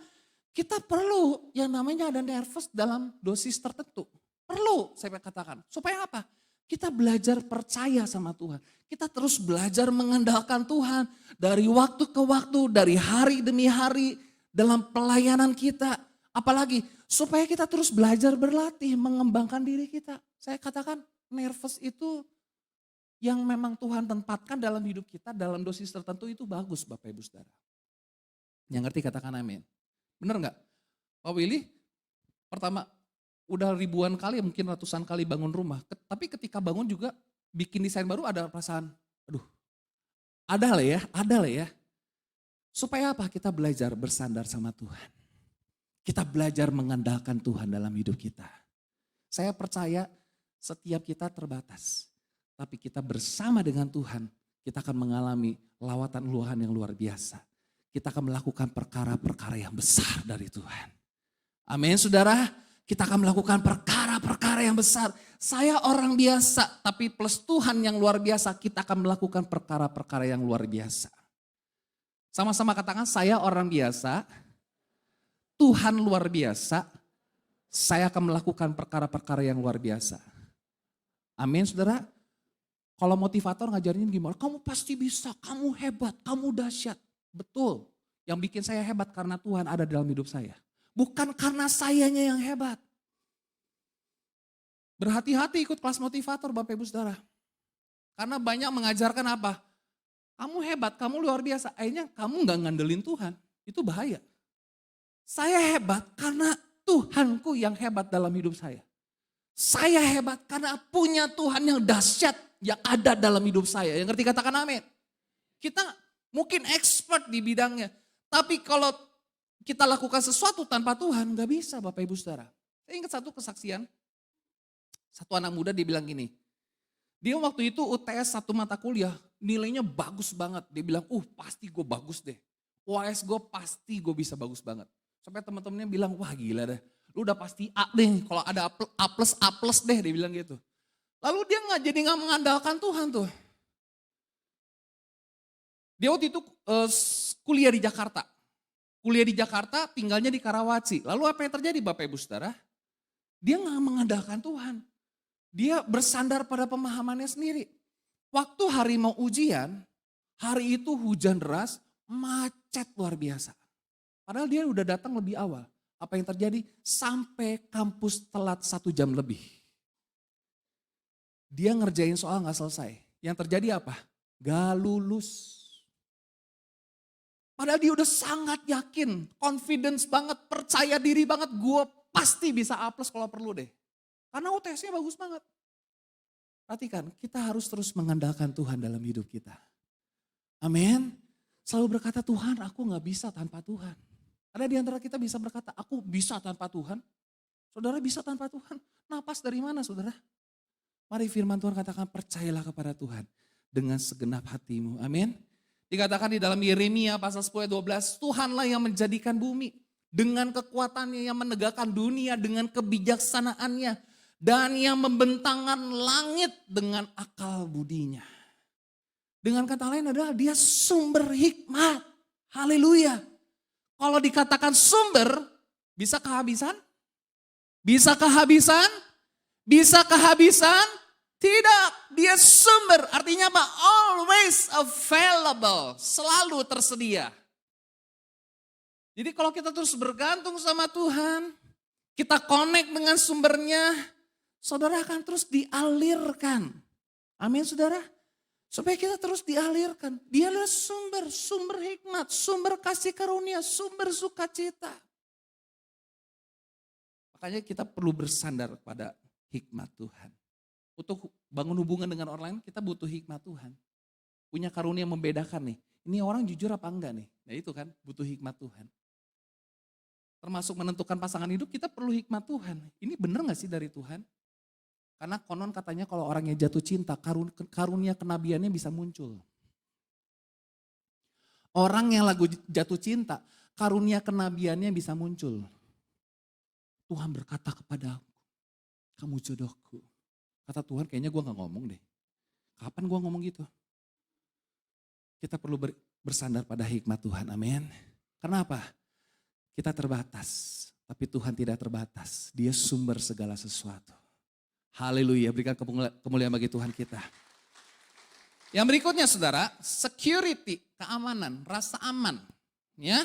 kita perlu yang namanya ada nervous dalam dosis tertentu. Perlu saya katakan. Supaya apa? Kita belajar percaya sama Tuhan. Kita terus belajar mengandalkan Tuhan. Dari waktu ke waktu, dari hari demi hari. Dalam pelayanan kita. Apalagi supaya kita terus belajar berlatih, mengembangkan diri kita. Saya katakan nervous itu yang memang Tuhan tempatkan dalam hidup kita, dalam dosis tertentu itu bagus Bapak Ibu Saudara. Yang ngerti katakan amin. Bener gak? Pak Willy, pertama udah ribuan kali, mungkin ratusan kali bangun rumah. Tapi ketika bangun juga bikin desain baru ada perasaan, aduh ada lah ya. Supaya apa? Kita belajar bersandar sama Tuhan. Kita belajar mengandalkan Tuhan dalam hidup kita. Saya percaya setiap kita terbatas. Tapi kita bersama dengan Tuhan, kita akan mengalami lawatan luahan yang luar biasa. Kita akan melakukan perkara-perkara yang besar dari Tuhan. Amin saudara, kita akan melakukan perkara-perkara yang besar. Saya orang biasa, tapi plus Tuhan yang luar biasa, kita akan melakukan perkara-perkara yang luar biasa. Sama-sama katakan, saya orang biasa, Tuhan luar biasa, saya akan melakukan perkara-perkara yang luar biasa. Amin saudara. Kalau motivator ngajarin gimana? Kamu pasti bisa, kamu hebat, kamu dahsyat. Betul, yang bikin saya hebat karena Tuhan ada dalam hidup saya. Bukan karena sayanya yang hebat. Berhati-hati ikut kelas motivator Bapak Ibu Saudara. Karena banyak mengajarkan apa? Kamu hebat, kamu luar biasa. Akhirnya kamu gak ngandelin Tuhan, itu bahaya. Saya hebat karena Tuhanku yang hebat dalam hidup saya. Saya hebat karena punya Tuhan yang dahsyat yang ada dalam hidup saya. Yang ngerti katakan amin. Kita mungkin expert di bidangnya. Tapi kalau kita lakukan sesuatu tanpa Tuhan gak bisa Bapak Ibu Saudara. Saya ingat satu kesaksian. Satu anak muda dia bilang gini. Dia waktu itu UTS satu mata kuliah nilainya bagus banget. Dia bilang pasti gue bagus deh. UAS gue pasti gue bisa bagus banget. Sampai teman-temannya bilang, wah gila deh. Lu udah pasti A deh, kalau ada A plus deh, dia bilang gitu. Lalu dia jadi gak mengandalkan Tuhan tuh. Dia waktu itu kuliah di Jakarta. Kuliah di Jakarta, tinggalnya di Karawaci. Lalu apa yang terjadi Bapak Ibu Saudara? Dia gak mengandalkan Tuhan. Dia bersandar pada pemahamannya sendiri. Waktu hari mau ujian, hari itu hujan deras, macet luar biasa. Padahal dia udah datang lebih awal. Apa yang terjadi? Sampai kampus telat 1 jam lebih. Dia ngerjain soal gak selesai. Yang terjadi apa? Gak lulus. Padahal dia udah sangat yakin, confidence banget, percaya diri banget. Gue pasti bisa A plus kalau perlu deh. Karena UTS-nya bagus banget. Perhatikan, kita harus terus mengandalkan Tuhan dalam hidup kita. Amin. Selalu berkata, Tuhan aku gak bisa tanpa Tuhan. Ada di antara kita bisa berkata, aku bisa tanpa Tuhan. Saudara bisa tanpa Tuhan. Napas dari mana saudara? Mari firman Tuhan katakan, percayalah kepada Tuhan dengan segenap hatimu. Amin. Dikatakan di dalam Yeremia pasal 10 ayat 12, Tuhanlah yang menjadikan bumi. Dengan kekuatannya yang menegakkan dunia dengan kebijaksanaannya. Dan yang membentangkan langit dengan akal budinya. Dengan kata lain adalah dia sumber hikmat. Haleluya. Kalau dikatakan sumber, bisa kehabisan? Bisa kehabisan? Bisa kehabisan? Tidak, dia sumber. Artinya apa? Always available, selalu tersedia. Jadi kalau kita terus bergantung sama Tuhan, kita connect dengan sumbernya, saudara akan terus dialirkan. Amin saudara. Supaya kita terus dialirkan. Dia adalah sumber hikmat, sumber kasih karunia, sumber sukacita. Makanya kita perlu bersandar pada hikmat Tuhan. Untuk bangun hubungan dengan orang lain kita butuh hikmat Tuhan. Punya karunia yang membedakan nih. Ini orang jujur apa enggak nih? Nah itu kan butuh hikmat Tuhan. Termasuk menentukan pasangan hidup kita perlu hikmat Tuhan. Ini benar gak sih dari Tuhan? Karena konon katanya kalau orangnya jatuh cinta, karunia kenabiannya bisa muncul. Orang yang lagu jatuh cinta, karunia kenabiannya bisa muncul. Tuhan berkata kepada aku, kamu jodohku. Kata Tuhan, kayaknya gue gak ngomong deh. Kapan gue ngomong gitu? Kita perlu bersandar pada hikmat Tuhan, amin. Kenapa? Kita terbatas, tapi Tuhan tidak terbatas. Dia sumber segala sesuatu. Haleluya, berikan kemuliaan bagi Tuhan kita. Yang berikutnya saudara, security, keamanan, rasa aman. Ya,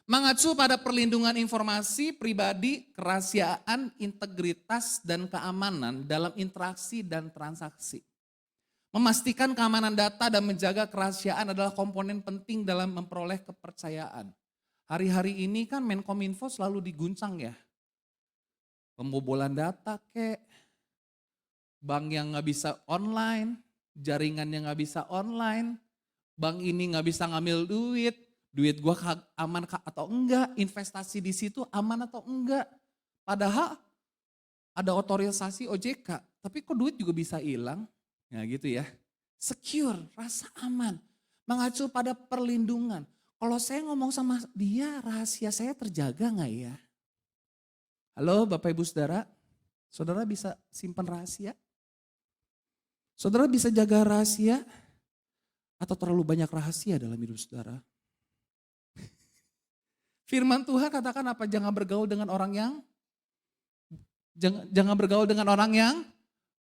mengacu pada perlindungan informasi pribadi, kerahasiaan, integritas, dan keamanan dalam interaksi dan transaksi. Memastikan keamanan data dan menjaga kerahasiaan adalah komponen penting dalam memperoleh kepercayaan. Hari-hari ini kan Menkominfo selalu diguncang ya. Pembobolan data kek, bank yang gak bisa online, jaringan yang gak bisa online, bank ini gak bisa ngambil duit gua aman atau enggak, investasi di situ aman atau enggak. Padahal ada otorisasi OJK, tapi kok duit juga bisa hilang? Ya gitu ya. Secure, rasa aman, mengacu pada perlindungan. Kalau saya ngomong sama dia, rahasia saya terjaga gak ya? Halo Bapak Ibu Saudara, saudara bisa simpan rahasia? Saudara bisa jaga rahasia atau terlalu banyak rahasia dalam hidup saudara? Firman Tuhan katakan apa? Jangan bergaul dengan orang yang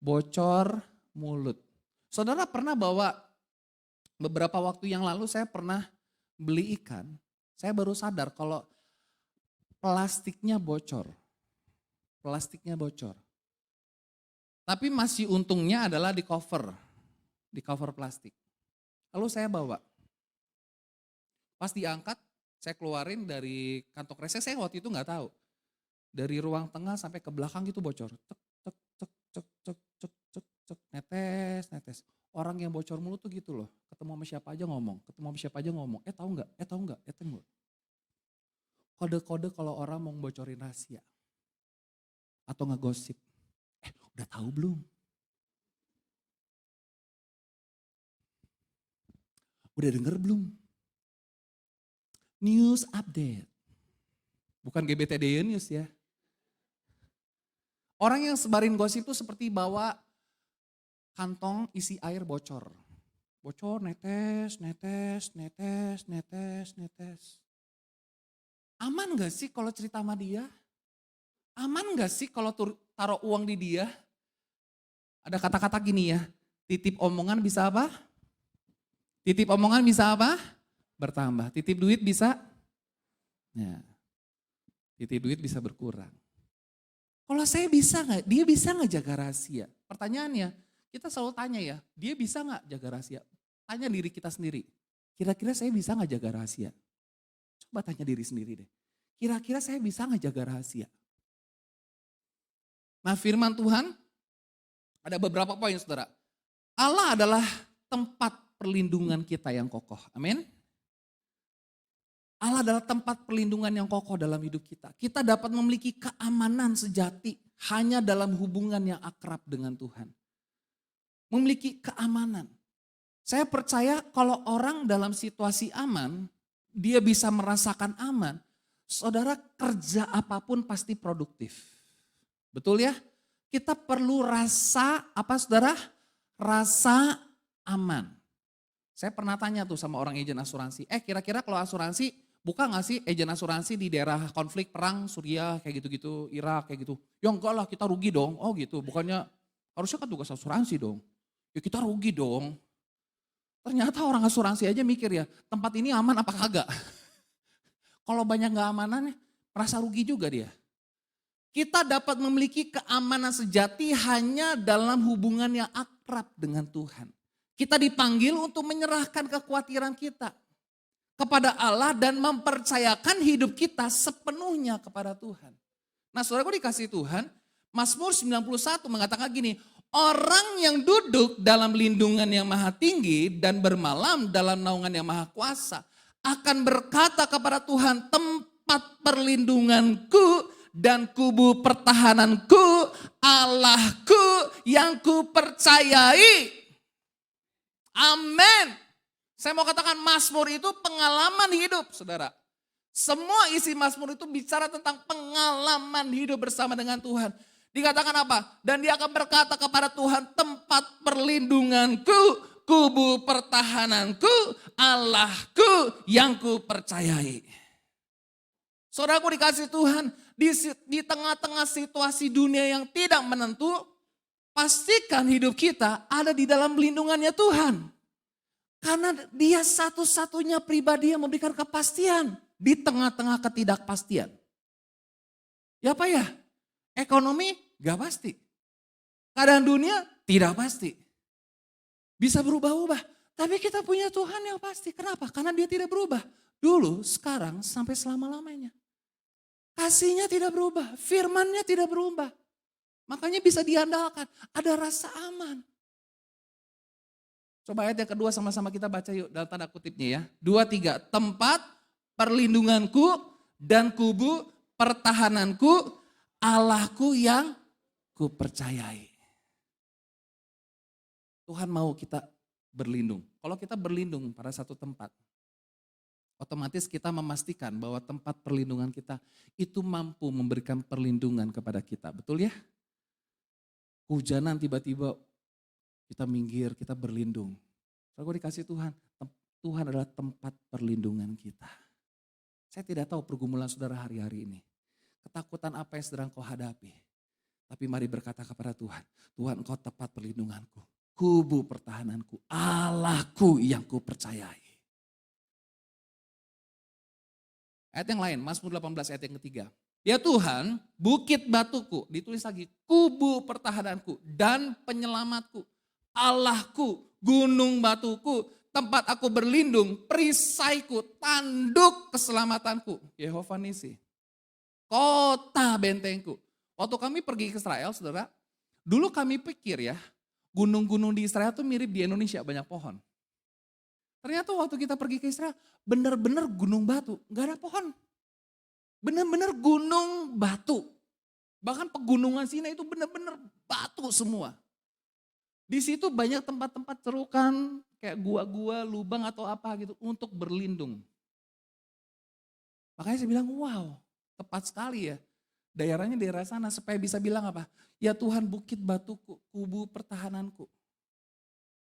bocor mulut. Saudara pernah bawa beberapa waktu yang lalu saya pernah beli ikan. Saya baru sadar kalau plastiknya bocor. Plastiknya bocor. Tapi masih untungnya adalah di cover plastik. Lalu saya bawa. Pas diangkat, saya keluarin dari kantong kresek, saya waktu itu nggak tahu. Dari ruang tengah sampai ke belakang itu bocor. Cek, cek, cek, cek, cek, cek, cek, cek, netes, netes. Orang yang bocor mulut tuh gitu loh. Ketemu sama siapa aja ngomong, tahu nggak. Kode-kode kalau orang mau bocorin rahasia. Atau ngegosip. Udah tahu belum? Udah denger belum? News update. Bukan GBTD News ya. Orang yang sebarin gosip itu seperti bawa kantong isi air bocor. Bocor, netes, netes, netes, netes, netes. Aman gak sih kalau cerita sama dia? Aman gak sih kalau taruh uang di dia? Ada kata-kata gini ya, titip omongan bisa apa? Titip omongan bisa apa? Bertambah. Titip duit bisa? Ya. Titip duit bisa berkurang. Kalau saya bisa gak? Dia bisa gak jaga rahasia? Pertanyaannya, kita selalu tanya ya, dia bisa gak jaga rahasia? Tanya diri kita sendiri, kira-kira saya bisa gak jaga rahasia? Coba tanya diri sendiri deh. Kira-kira saya bisa gak jaga rahasia? Nah firman Tuhan, ada beberapa poin saudara. Allah adalah tempat perlindungan kita yang kokoh. Amin. Allah adalah tempat perlindungan yang kokoh dalam hidup kita. Kita dapat memiliki keamanan sejati hanya dalam hubungan yang akrab dengan Tuhan. Memiliki keamanan. Saya percaya kalau orang dalam situasi aman, dia bisa merasakan aman. Saudara, kerja apapun pasti produktif. Betul ya? Kita perlu rasa, apa saudara? Rasa aman. Saya pernah tanya tuh sama orang agen asuransi. Kira-kira kalau asuransi, buka gak sih agen asuransi di daerah konflik perang, Suriah kayak gitu-gitu, Irak kayak gitu. Ya enggak lah kita rugi dong. Oh gitu, bukannya harusnya kan tugas asuransi dong. Ya kita rugi dong. Ternyata orang asuransi aja mikir ya, tempat ini aman apa kagak. Kalau banyak gak amanannya, merasa rugi juga dia. Kita dapat memiliki keamanan sejati hanya dalam hubungan yang akrab dengan Tuhan. Kita dipanggil untuk menyerahkan kekhawatiran kita kepada Allah dan mempercayakan hidup kita sepenuhnya kepada Tuhan. Nah saudaraku dikasih Tuhan, Mazmur 91 mengatakan gini, orang yang duduk dalam lindungan yang maha tinggi dan bermalam dalam naungan yang maha kuasa akan berkata kepada Tuhan, tempat perlindunganku dan kubu pertahananku, Allahku yang kupercayai. Amin. Saya mau katakan Mazmur itu pengalaman hidup, saudara. Semua isi Mazmur itu bicara tentang pengalaman hidup bersama dengan Tuhan. Dikatakan apa? Dan dia akan berkata kepada Tuhan, tempat perlindunganku, kubu pertahananku, Allahku yang ku percayai. Saudaraku dikasih Tuhan, di tengah-tengah situasi dunia yang tidak menentu, pastikan hidup kita ada di dalam lindungannya Tuhan. Karena dia satu-satunya pribadi yang memberikan kepastian di tengah-tengah ketidakpastian. Ya apa ya? Ekonomi gak pasti. Keadaan dunia tidak pasti. Bisa berubah-ubah. Tapi kita punya Tuhan yang pasti. Kenapa? Karena dia tidak berubah. Dulu, sekarang, sampai selama-lamanya. Kasihnya tidak berubah. Firmannya tidak berubah. Makanya bisa diandalkan. Ada rasa aman. Coba ayat yang kedua sama-sama kita baca yuk dalam tanda kutipnya ya. 2, 3. Tempat perlindunganku dan kubu pertahananku, Allahku yang kupercayai. Tuhan mau kita berlindung. Kalau kita berlindung pada satu tempat, otomatis kita memastikan bahwa tempat perlindungan kita itu mampu memberikan perlindungan kepada kita. Betul ya? Hujanan tiba-tiba kita minggir, kita berlindung. Kalau dikasih Tuhan, Tuhan adalah tempat perlindungan kita. Saya tidak tahu pergumulan saudara hari-hari ini. Ketakutan apa yang sedang kau hadapi. Tapi mari berkata kepada Tuhan, Tuhan engkau tempat perlindunganku, kubu pertahananku, Allahku yang kupercayai. Ayat yang lain, Mazmur 18 ayat yang ketiga. Ya Tuhan, bukit batuku, ditulis lagi, kubu pertahananku dan penyelamatku, Allahku, gunung batuku, tempat aku berlindung, perisaiku, tanduk keselamatanku, Yehova Nisi, kota bentengku. Waktu kami pergi ke Israel, saudara, dulu kami pikir ya, gunung-gunung di Israel tuh mirip di Indonesia, banyak pohon. Ternyata waktu kita pergi ke Israel, benar-benar gunung batu, gak ada pohon. Benar-benar gunung batu. Bahkan pegunungan Sinai itu benar-benar batu semua. Di situ banyak tempat-tempat cerukan, kayak gua-gua, lubang atau apa gitu, untuk berlindung. Makanya saya bilang, wow, tepat sekali ya. Daerahnya daerah sana supaya bisa bilang apa? Ya Tuhan bukit batuku, kubu pertahananku.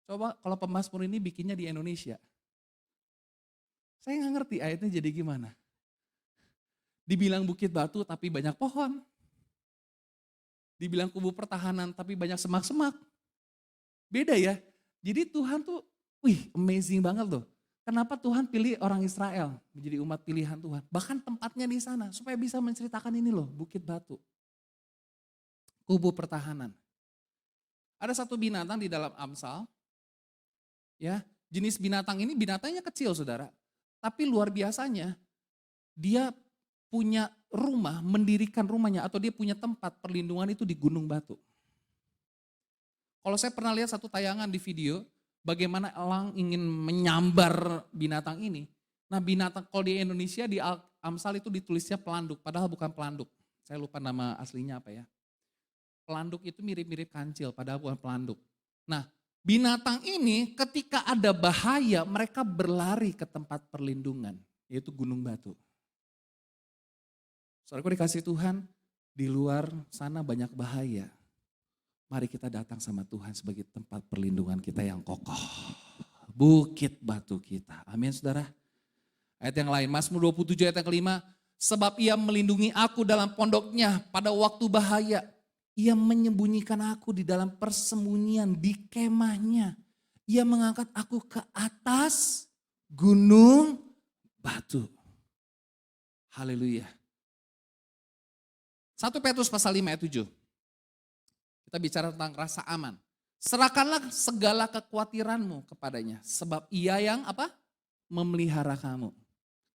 Coba kalau pemazmur ini bikinnya di Indonesia. Saya nggak ngerti ayatnya jadi gimana. Dibilang bukit batu tapi banyak pohon. Dibilang kubu pertahanan tapi banyak semak-semak. Beda ya. Jadi Tuhan tuh, amazing banget loh. Kenapa Tuhan pilih orang Israel menjadi umat pilihan Tuhan? Bahkan tempatnya di sana supaya bisa menceritakan ini loh, bukit batu. Kubu pertahanan. Ada satu binatang di dalam Amsal. Ya, jenis binatang ini binatangnya kecil saudara. Tapi luar biasanya dia punya rumah, mendirikan rumahnya atau dia punya tempat perlindungan itu di gunung batu. Kalau saya pernah lihat satu tayangan di video, bagaimana elang ingin menyambar binatang ini. Nah binatang kalau di Indonesia di Amsal itu ditulisnya pelanduk, padahal bukan pelanduk. Saya lupa nama aslinya apa ya. Pelanduk itu mirip-mirip kancil, padahal bukan pelanduk. Nah binatang ini ketika ada bahaya mereka berlari ke tempat perlindungan, yaitu gunung batu. Saudaraku dikasih Tuhan, di luar sana banyak bahaya. Mari kita datang sama Tuhan sebagai tempat perlindungan kita yang kokoh. Bukit batu kita. Amin saudara. Ayat yang lain, Mazmur 27 ayat yang kelima. Sebab ia melindungi aku dalam pondoknya pada waktu bahaya. Ia menyembunyikan aku di dalam persembunyian di kemahnya. Ia mengangkat aku ke atas gunung batu. Haleluya. 1 Petrus pasal 5 ayat 7. Kita bicara tentang rasa aman. Serahkanlah segala kekhawatiranmu kepadanya. Sebab ia yang apa? Memelihara kamu.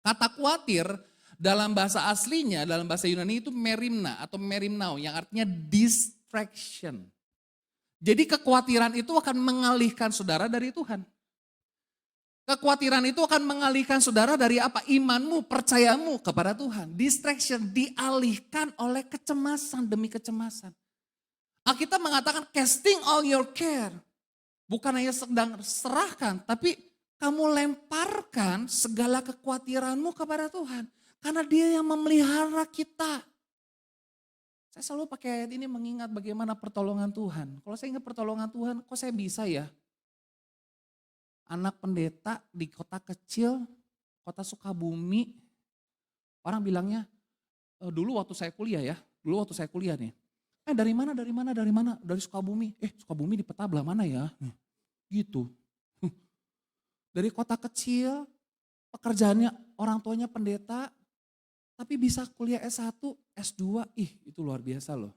Kata khawatir dalam bahasa aslinya, dalam bahasa Yunani itu merimna atau merimnau. Yang artinya distraction. Jadi kekhawatiran itu akan mengalihkan saudara dari Tuhan. Kekhawatiran itu akan mengalihkan saudara dari apa? Imanmu, percayamu kepada Tuhan. Distraction dialihkan oleh kecemasan demi kecemasan. Alkitab mengatakan casting all your care. Bukan hanya sedang serahkan, tapi kamu lemparkan segala kekhawatiranmu kepada Tuhan. Karena dia yang memelihara kita. Saya selalu pakai ayat ini mengingat bagaimana pertolongan Tuhan. Kalau saya ingat pertolongan Tuhan, kok saya bisa ya? Anak pendeta di kota kecil, kota Sukabumi. Orang bilangnya, dulu waktu saya kuliah ya, nih. Dari mana? Dari Sukabumi. Sukabumi di peta belah mana ya? Gitu. Dari kota kecil, pekerjaannya orang tuanya pendeta, tapi bisa kuliah S1, S2, itu luar biasa loh.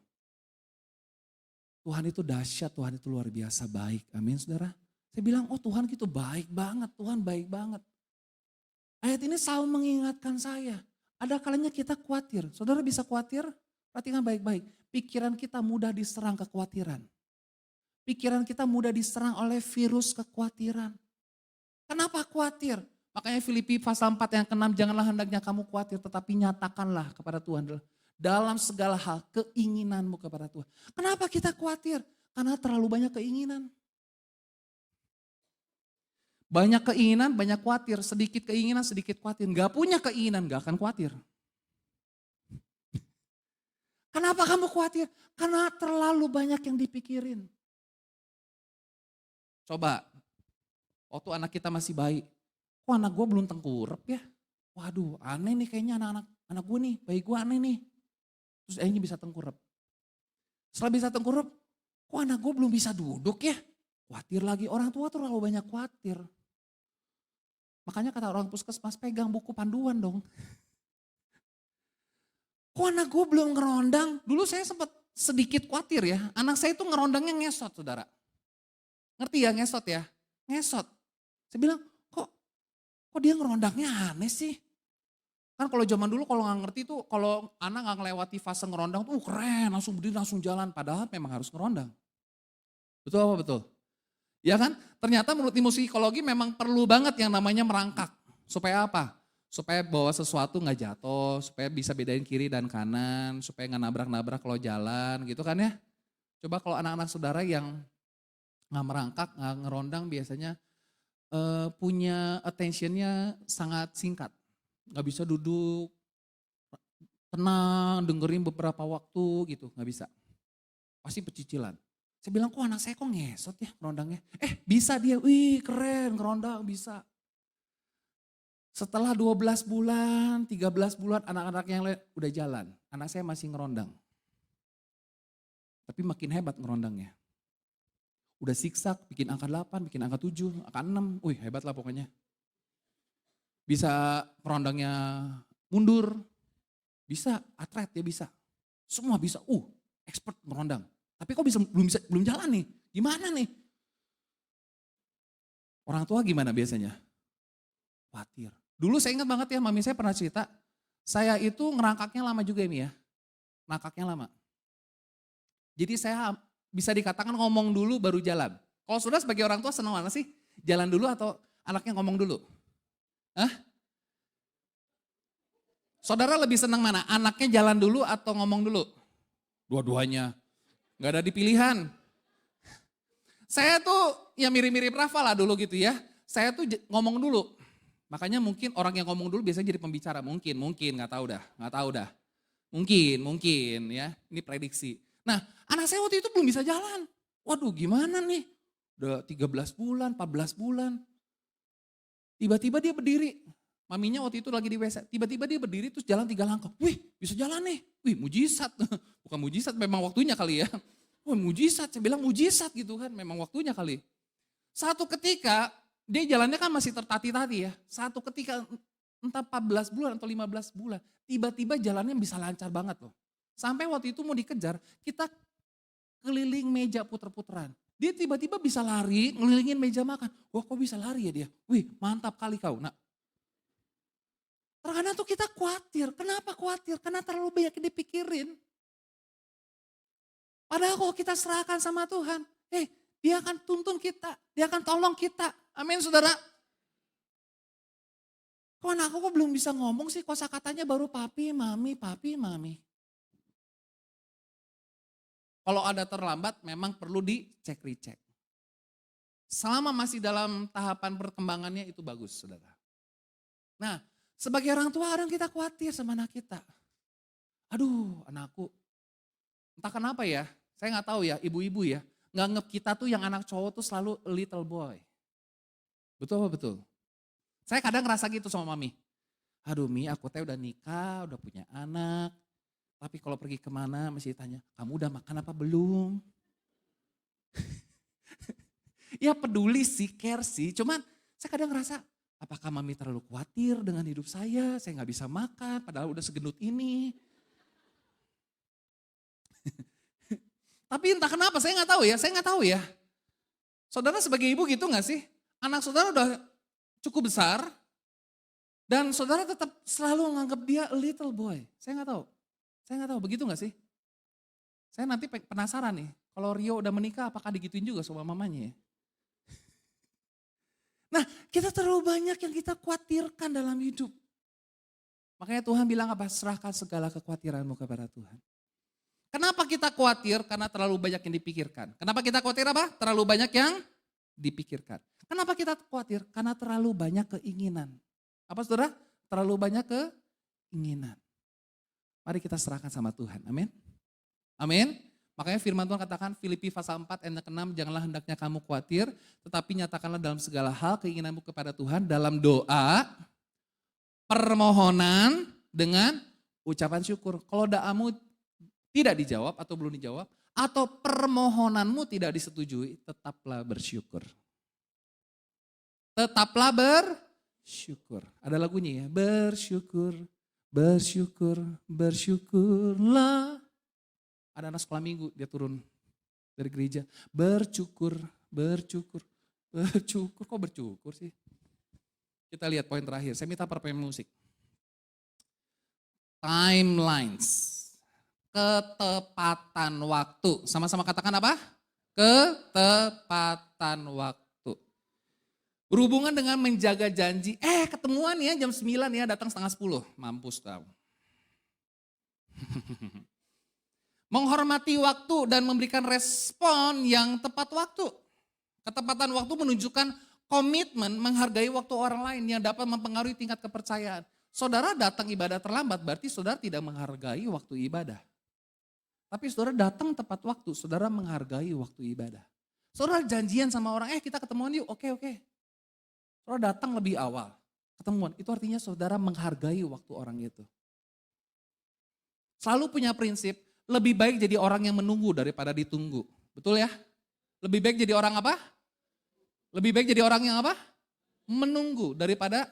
Tuhan itu dahsyat, Tuhan itu luar biasa baik. Amin saudara. Saya bilang, Tuhan gitu baik banget, Tuhan baik banget. Ayat ini selalu mengingatkan saya. Ada kalanya kita khawatir. Saudara bisa khawatir? Perhatikan baik-baik. Pikiran kita mudah diserang kekhawatiran. Pikiran kita mudah diserang oleh virus kekhawatiran. Kenapa khawatir? Makanya Filipi pasal 4 yang ke-6, janganlah hendaknya kamu khawatir, tetapi nyatakanlah kepada Tuhan dalam segala hal keinginanmu kepada Tuhan. Kenapa kita khawatir? Karena terlalu banyak keinginan. Banyak keinginan, banyak khawatir. Sedikit keinginan, sedikit khawatir. Gak punya keinginan, gak akan khawatir. Kenapa kamu khawatir? Karena terlalu banyak yang dipikirin. Coba, waktu anak kita masih bayi, kok anak gue belum tengkurap ya? Waduh aneh nih kayaknya anak gue nih, bayi gue aneh nih. Terus akhirnya bisa tengkurap. Setelah bisa tengkurap, kok anak gue belum bisa duduk ya? Khawatir lagi, orang tua tuh terlalu banyak khawatir. Makanya kata orang puskesmas, pegang buku panduan dong. Kok anak gue belum ngerondang? Dulu saya sempat sedikit khawatir ya, anak saya itu ngerondangnya ngesot saudara. Ngerti ya ngesot ya? Ngesot. Saya bilang, kok dia ngerondangnya aneh sih? Kan kalau zaman dulu kalau nggak ngerti tuh, kalau anak nggak ngelewati fase ngerondang tuh keren, langsung berdiri, langsung jalan. Padahal memang harus ngerondang. Betul apa betul? Ya kan? Ternyata menurut ilmu psikologi memang perlu banget yang namanya merangkak. Supaya apa? Supaya bawa sesuatu nggak jatuh, supaya bisa bedain kiri dan kanan, supaya nggak nabrak-nabrak kalau jalan gitu kan ya. Coba kalau anak-anak saudara yang nggak merangkak, nggak ngerondang biasanya punya attentionnya sangat singkat. Gak bisa duduk tenang, dengerin beberapa waktu gitu, gak bisa. Pasti pecicilan. Saya bilang, kok anak saya kok ngesot ya ngerondangnya. Bisa dia, wih keren ngerondang bisa. Setelah 12 bulan, 13 bulan anak-anak yang lain udah jalan. Anak saya masih ngerondang. Tapi makin hebat ngerondangnya. Udah siksak, bikin angka 8, bikin angka 7, angka 6. Wih hebat lah pokoknya. Bisa ngerondangnya mundur. Bisa, atlet ya bisa. Semua bisa, expert ngerondang. Tapi kok belum jalan nih? Gimana nih? Orang tua gimana biasanya? Khawatir. Dulu saya ingat banget ya, mami saya pernah cerita. Saya itu ngerangkaknya lama juga ini ya. Ngerangkaknya lama. Jadi saya bisa dikatakan ngomong dulu baru jalan. Kalau sudah sebagai orang tua senang mana sih? Jalan dulu atau anaknya ngomong dulu? Hah? Saudara lebih senang mana? Anaknya jalan dulu atau ngomong dulu? Dua-duanya. Gak ada di pilihan. Saya tuh ya mirip-mirip Rafa lah dulu gitu ya. Saya tuh ngomong dulu. Makanya mungkin orang yang ngomong dulu biasanya jadi pembicara. Mungkin, gak tahu dah. Mungkin ya, ini prediksi. Nah, anak saya waktu itu belum bisa jalan. Waduh gimana nih? Udah 13 bulan, 14 bulan. Tiba-tiba dia berdiri. Maminya waktu itu lagi di WC. Tiba-tiba dia berdiri terus jalan 3 langkah. Wih bisa jalan nih. Wih mujizat. Bukan mujizat memang waktunya kali ya. Wih mujizat, saya bilang mujizat gitu kan. Memang waktunya kali. Satu ketika dia jalannya kan masih tertati-tati ya. Satu ketika entah 14 bulan atau 15 bulan. Tiba-tiba jalannya bisa lancar banget loh. Sampai waktu itu mau dikejar, kita keliling meja puter-puteran. Dia tiba-tiba bisa lari, ngelilingin meja makan. Wah kok bisa lari ya dia? Wih mantap kali kau. Nah, terkadang tuh kita khawatir. Kenapa khawatir? Karena terlalu banyak yang dipikirin. Padahal kalau kita serahkan sama Tuhan, dia akan tuntun kita, dia akan tolong kita. Amin saudara. Kok anakku kok belum bisa ngomong sih? Kosakatanya baru papi, mami. Kalau ada terlambat memang perlu dicek-recek. Selama masih dalam tahapan perkembangannya itu bagus, saudara. Nah, sebagai orang tua kadang kita khawatir sama anak kita. Aduh, anakku, entah kenapa ya, saya nggak tahu ya, ibu-ibu ya, nganggep kita tuh yang anak cowok tuh selalu a little boy. Betul apa betul? Saya kadang ngerasa gitu sama mami. Aduh Mi, aku teh udah nikah, udah punya anak. Tapi kalau pergi kemana mesti tanya, kamu udah makan apa belum? Ya peduli sih, care sih. Cuman saya kadang ngerasa, apakah mami terlalu khawatir dengan hidup saya? Saya gak bisa makan, padahal udah segendut ini. Tapi entah kenapa, saya gak tahu ya. Saudara sebagai ibu gitu gak sih? Anak saudara udah cukup besar, dan saudara tetap selalu menganggap dia a little boy. Saya gak tahu, begitu gak sih? Saya nanti penasaran nih, kalau Rio udah menikah apakah digituin juga sama mamanya ya? Nah, kita terlalu banyak yang kita khawatirkan dalam hidup. Makanya Tuhan bilang apa? Serahkan segala kekhawatiranmu kepada Tuhan. Kenapa kita khawatir? Karena terlalu banyak yang dipikirkan. Kenapa kita khawatir apa? Terlalu banyak yang dipikirkan. Kenapa kita khawatir? Karena terlalu banyak keinginan. Apa saudara? Terlalu banyak keinginan. Mari kita serahkan sama Tuhan. Amin. Amin. Makanya firman Tuhan katakan Filipi pasal 4 ayat 6, janganlah hendaknya kamu khawatir, tetapi nyatakanlah dalam segala hal keinginanmu kepada Tuhan dalam doa, permohonan dengan ucapan syukur. Kalau doamu tidak dijawab atau belum dijawab, atau permohonanmu tidak disetujui, tetaplah bersyukur. Tetaplah bersyukur. Ada lagunya ya, bersyukur, bersyukur, bersyukurlah. Ada anak sekolah minggu, dia turun dari gereja. Bercukur, bercukur, bercukur. Kok bercukur sih? Kita lihat poin terakhir. Saya minta perpemain musik. Timelines. Ketepatan waktu. Sama-sama katakan apa? Ketepatan waktu. Berhubungan dengan menjaga janji. Ketemuan ya jam 9 ya, datang setengah 10. Mampus tahu. Menghormati waktu dan memberikan respon yang tepat waktu. Ketepatan waktu menunjukkan komitmen menghargai waktu orang lain yang dapat mempengaruhi tingkat kepercayaan. Saudara datang ibadah terlambat berarti saudara tidak menghargai waktu ibadah. Tapi saudara datang tepat waktu, saudara menghargai waktu ibadah. Saudara janjian sama orang, kita ketemuan yuk, oke. Saudara datang lebih awal, ketemuan. Itu artinya saudara menghargai waktu orang itu. Selalu punya prinsip, lebih baik jadi orang yang menunggu daripada ditunggu. Betul ya? Lebih baik jadi orang apa? Lebih baik jadi orang yang apa? Menunggu daripada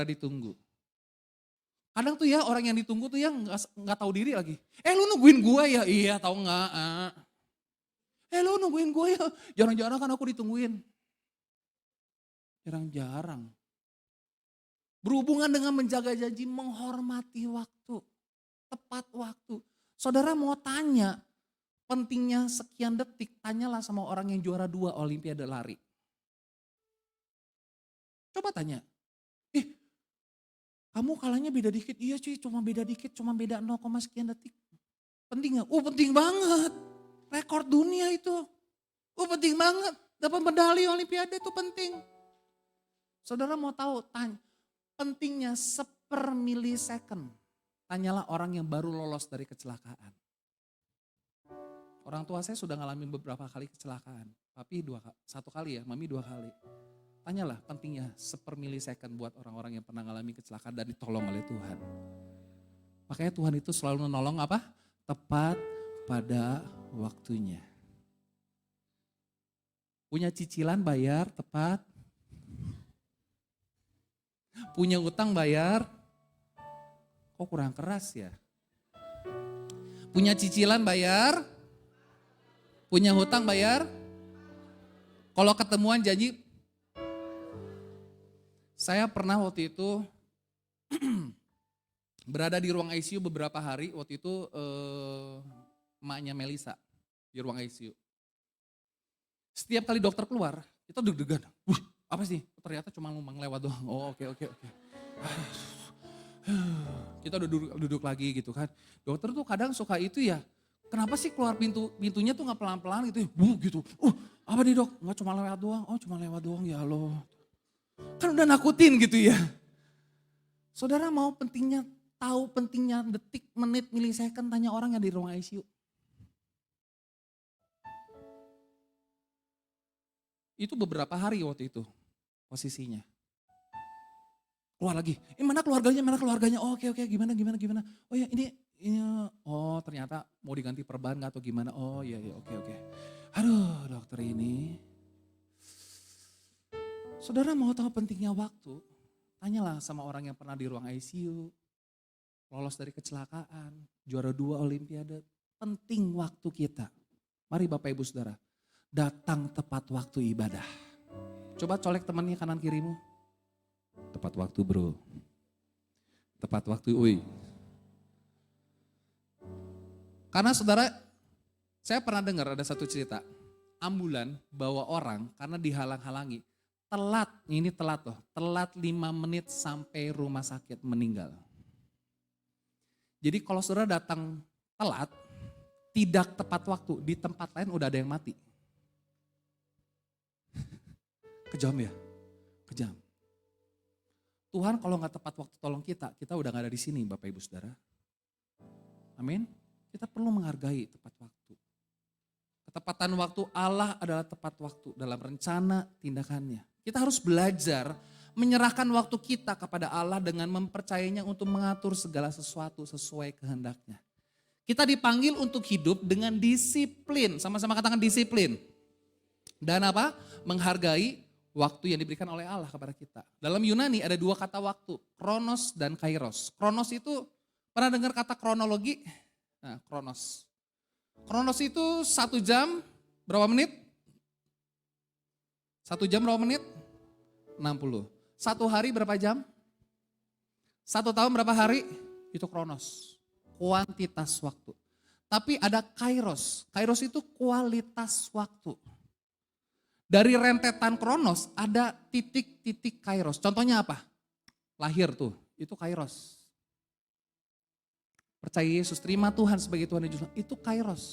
ditunggu. Kadang tuh ya orang yang ditunggu tuh yang nggak tahu diri lagi. Lu nungguin gue ya? Iya tahu nggak? Lu nungguin gue ya? Jarang-jarang kan aku ditungguin. Jarang-jarang. Berhubungan dengan menjaga janji, menghormati waktu. Tepat waktu. Saudara mau tanya pentingnya sekian detik, tanyalah sama orang yang juara 2 Olimpiade lari. Coba tanya, kamu kalahnya beda dikit, iya cuy cuma beda dikit, cuma beda 0, sekian detik. Penting gak? Penting banget, rekor dunia itu. Penting banget, dapat medali Olimpiade itu penting. Saudara mau tahu, tanya, pentingnya sepermilisecond. Tanyalah orang yang baru lolos dari kecelakaan. Orang tua saya sudah ngalamin beberapa kali kecelakaan. Papi 1 kali ya, mami 2 kali. Tanyalah pentingnya sepermilisecond buat orang-orang yang pernah ngalamin kecelakaan dan ditolong oleh Tuhan. Makanya Tuhan itu selalu menolong apa? Tepat pada waktunya. Punya cicilan bayar tepat. Punya utang bayar. Kok kurang keras ya? Punya cicilan bayar, punya hutang bayar. Kalau ketemuan janji, saya pernah waktu itu berada di ruang ICU beberapa hari. Waktu itu emaknya Melisa di ruang ICU. Setiap kali dokter keluar, kita deg-degan. Apa sih? Ternyata cuma ngomong lewat doang. Oh oke. Kita udah duduk lagi gitu kan. Dokter tuh kadang suka itu ya, Kenapa sih keluar pintunya tuh gak pelan-pelan gitu ya, gitu. Apa nih dok? Nggak cuma lewat doang, oh cuma lewat doang ya Allah. Kan udah nakutin gitu ya. Saudara mau tahu pentingnya detik, menit, milisecond, tanya orang yang di ruang ICU. Itu beberapa hari waktu itu posisinya. Keluar lagi, mana keluarganya, oh, oke, gimana. Oh ya ini, oh ternyata mau diganti perban atau gimana, oh iya, oke. Aduh dokter ini. Saudara mau tahu pentingnya waktu? Tanyalah sama orang yang pernah di ruang ICU, lolos dari kecelakaan, juara 2 Olimpiade. Penting waktu kita. Mari Bapak Ibu Saudara, datang tepat waktu ibadah. Coba colek temannya kanan kirimu. Tepat waktu bro. Tepat waktu uy. Karena saudara, saya pernah dengar ada satu cerita. Ambulan bawa orang karena dihalang-halangi. Telat 5 menit sampai rumah sakit meninggal. Jadi kalau saudara datang telat, tidak tepat waktu, di tempat lain udah ada yang mati. Kejam ya? Kejam. Tuhan kalau gak tepat waktu tolong kita udah gak ada di sini Bapak Ibu Saudara. Amin. Kita perlu menghargai tepat waktu. Ketepatan waktu Allah adalah tepat waktu dalam rencana tindakannya. Kita harus belajar menyerahkan waktu kita kepada Allah dengan mempercayainya untuk mengatur segala sesuatu sesuai kehendaknya. Kita dipanggil untuk hidup dengan disiplin, sama-sama katakan disiplin. Dan apa? Menghargai waktu yang diberikan oleh Allah kepada kita. Dalam Yunani ada 2 kata waktu, kronos dan kairos. Kronos itu, pernah dengar kata kronologi? Nah, kronos. Kronos itu 1 jam berapa menit? 1 jam berapa menit? 60. 1 hari berapa jam? 1 tahun berapa hari? Itu kronos. Kuantitas waktu. Tapi ada kairos. Kairos itu kualitas waktu. Dari rentetan kronos ada titik-titik kairos. Contohnya apa? Lahir tuh, itu kairos. Percaya Yesus, terima Tuhan sebagai Tuhan dan Juru Selamat, itu kairos.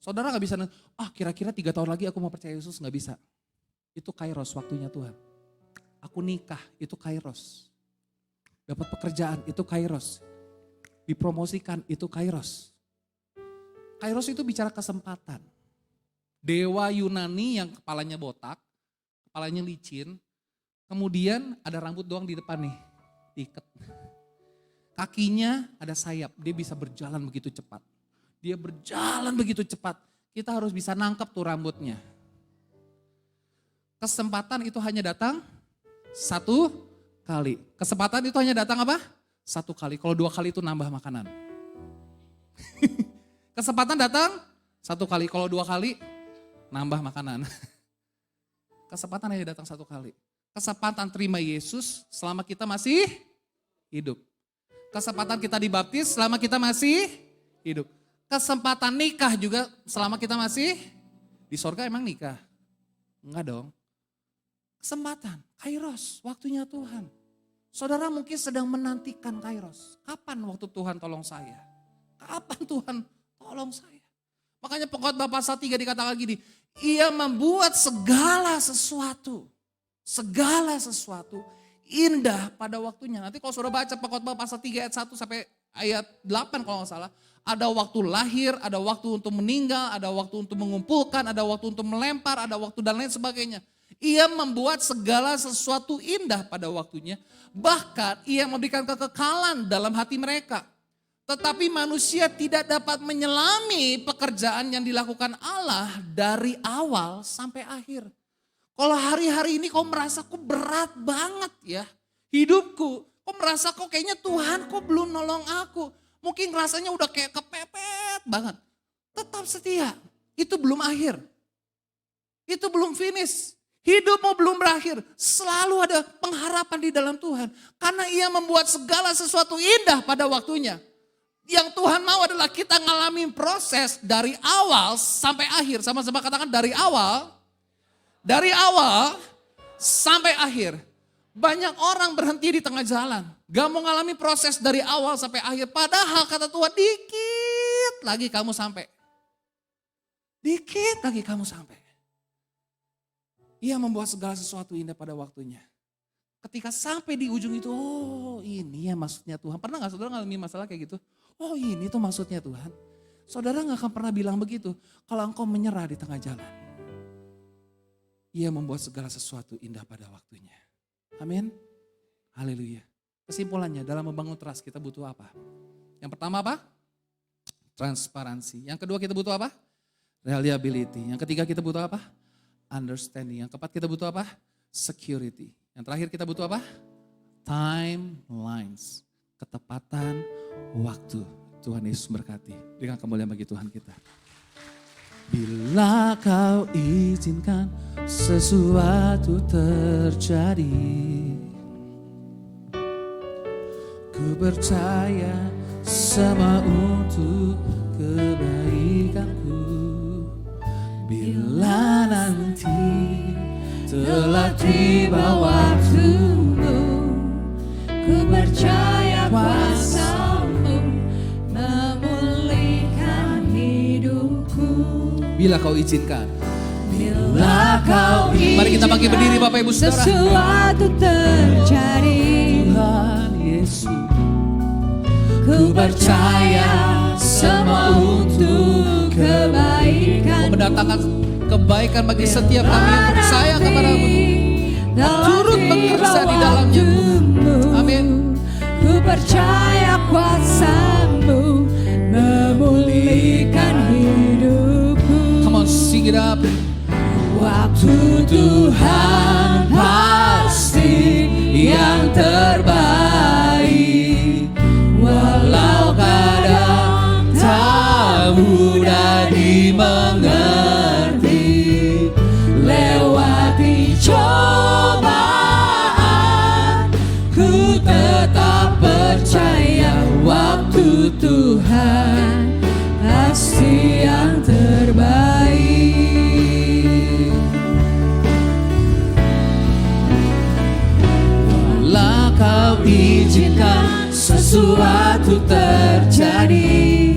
Saudara gak bisa, kira-kira 3 tahun lagi aku mau percaya Yesus, gak bisa. Itu kairos waktunya Tuhan. Aku nikah, itu kairos. Dapat pekerjaan, itu kairos. Dipromosikan, itu kairos. Kairos itu bicara kesempatan. Dewa Yunani yang kepalanya botak, kepalanya licin, kemudian ada rambut doang di depan nih, diikat. Kakinya ada sayap, dia bisa berjalan begitu cepat. Dia berjalan begitu cepat, kita harus bisa nangkep tuh rambutnya. Kesempatan itu hanya datang 1 kali. Kesempatan itu hanya datang apa? 1 kali, kalau 2 kali itu nambah makanan. Kesempatan datang 1 kali, kalau 2 kali nambah makanan. Kesempatan hanya datang 1 kali. Kesempatan terima Yesus selama kita masih hidup. Kesempatan kita dibaptis selama kita masih hidup. Kesempatan nikah juga selama kita masih di sorga emang nikah? Enggak dong. Kesempatan, kairos, waktunya Tuhan. Saudara mungkin sedang menantikan kairos. Kapan waktu Tuhan tolong saya? Kapan Tuhan tolong saya? Makanya Pengkhotbah pasal 3 dikatakan gini, Ia membuat segala sesuatu indah pada waktunya. Nanti kalau saudara baca Pengkhotbah pasal 3 ayat 1 sampai ayat 8 kalau nggak salah. Ada waktu lahir, ada waktu untuk meninggal, ada waktu untuk mengumpulkan, ada waktu untuk melempar, ada waktu dan lain sebagainya. Ia membuat segala sesuatu indah pada waktunya. Bahkan ia memberikan kekekalan dalam hati mereka. Tetapi manusia tidak dapat menyelami pekerjaan yang dilakukan Allah dari awal sampai akhir. Kalau hari-hari ini kau merasa kok berat banget ya hidupku. Kok merasa kok kayaknya Tuhan kok belum nolong aku. Mungkin rasanya udah kayak kepepet banget. Tetap setia, itu belum akhir. Itu belum finish. Hidupmu belum berakhir. Selalu ada pengharapan di dalam Tuhan. Karena Ia membuat segala sesuatu indah pada waktunya. Yang Tuhan mau adalah kita ngalamin proses dari awal sampai akhir. Sama-sama katakan dari awal sampai akhir. Banyak orang berhenti di tengah jalan. Gak mau ngalami proses dari awal sampai akhir. Padahal kata Tuhan dikit lagi kamu sampai. Dikit lagi kamu sampai. Ia membuat segala sesuatu indah pada waktunya. Ketika sampai di ujung itu, oh ini ya maksudnya Tuhan. Pernah gak saudara ngalami masalah kayak gitu? Oh ini tuh maksudnya Tuhan. Saudara gak akan pernah bilang begitu kalau engkau menyerah di tengah jalan. Ia membuat segala sesuatu indah pada waktunya. Amin. Haleluya. Kesimpulannya dalam membangun trust kita butuh apa? Yang pertama apa? Transparansi. Yang kedua kita butuh apa? Reliability. Yang ketiga kita butuh apa? Understanding. Yang keempat kita butuh apa? Security. Yang terakhir kita butuh apa? Timelines. Ketepatan waktu. Tuhan Yesus berkati. Dengan kemuliaan bagi Tuhan kita. Bila kau izinkan sesuatu terjadi, ku percaya semua untuk kebaikanku. Bila nanti telah tiba waktumu, Ku percaya kuasa-Mu memulihkan hidupku. bila kau izinkan. Bila kau Mari kita bangkit berdiri Bapak Ibu Saudara. sesuatu terjadi, Tuhan Yesus, ku percaya semua untuk kebaikan. mendatangkan kebaikan bagi setiap kami yang percaya kepadamu. Turut bekerja di dalamnya Tuhan. Amin. Ku percaya kuasa-Mu memulihkan hidupku. Come on, sing it up. Waktu Tuhan pasti yang terbaik, walau kadang tak mudah dimengerti. Lewati cobaan, ku tetap percaya waktu Tuhan pasti yang terbaik. Walau kau izinkan Sesuatu terjadi,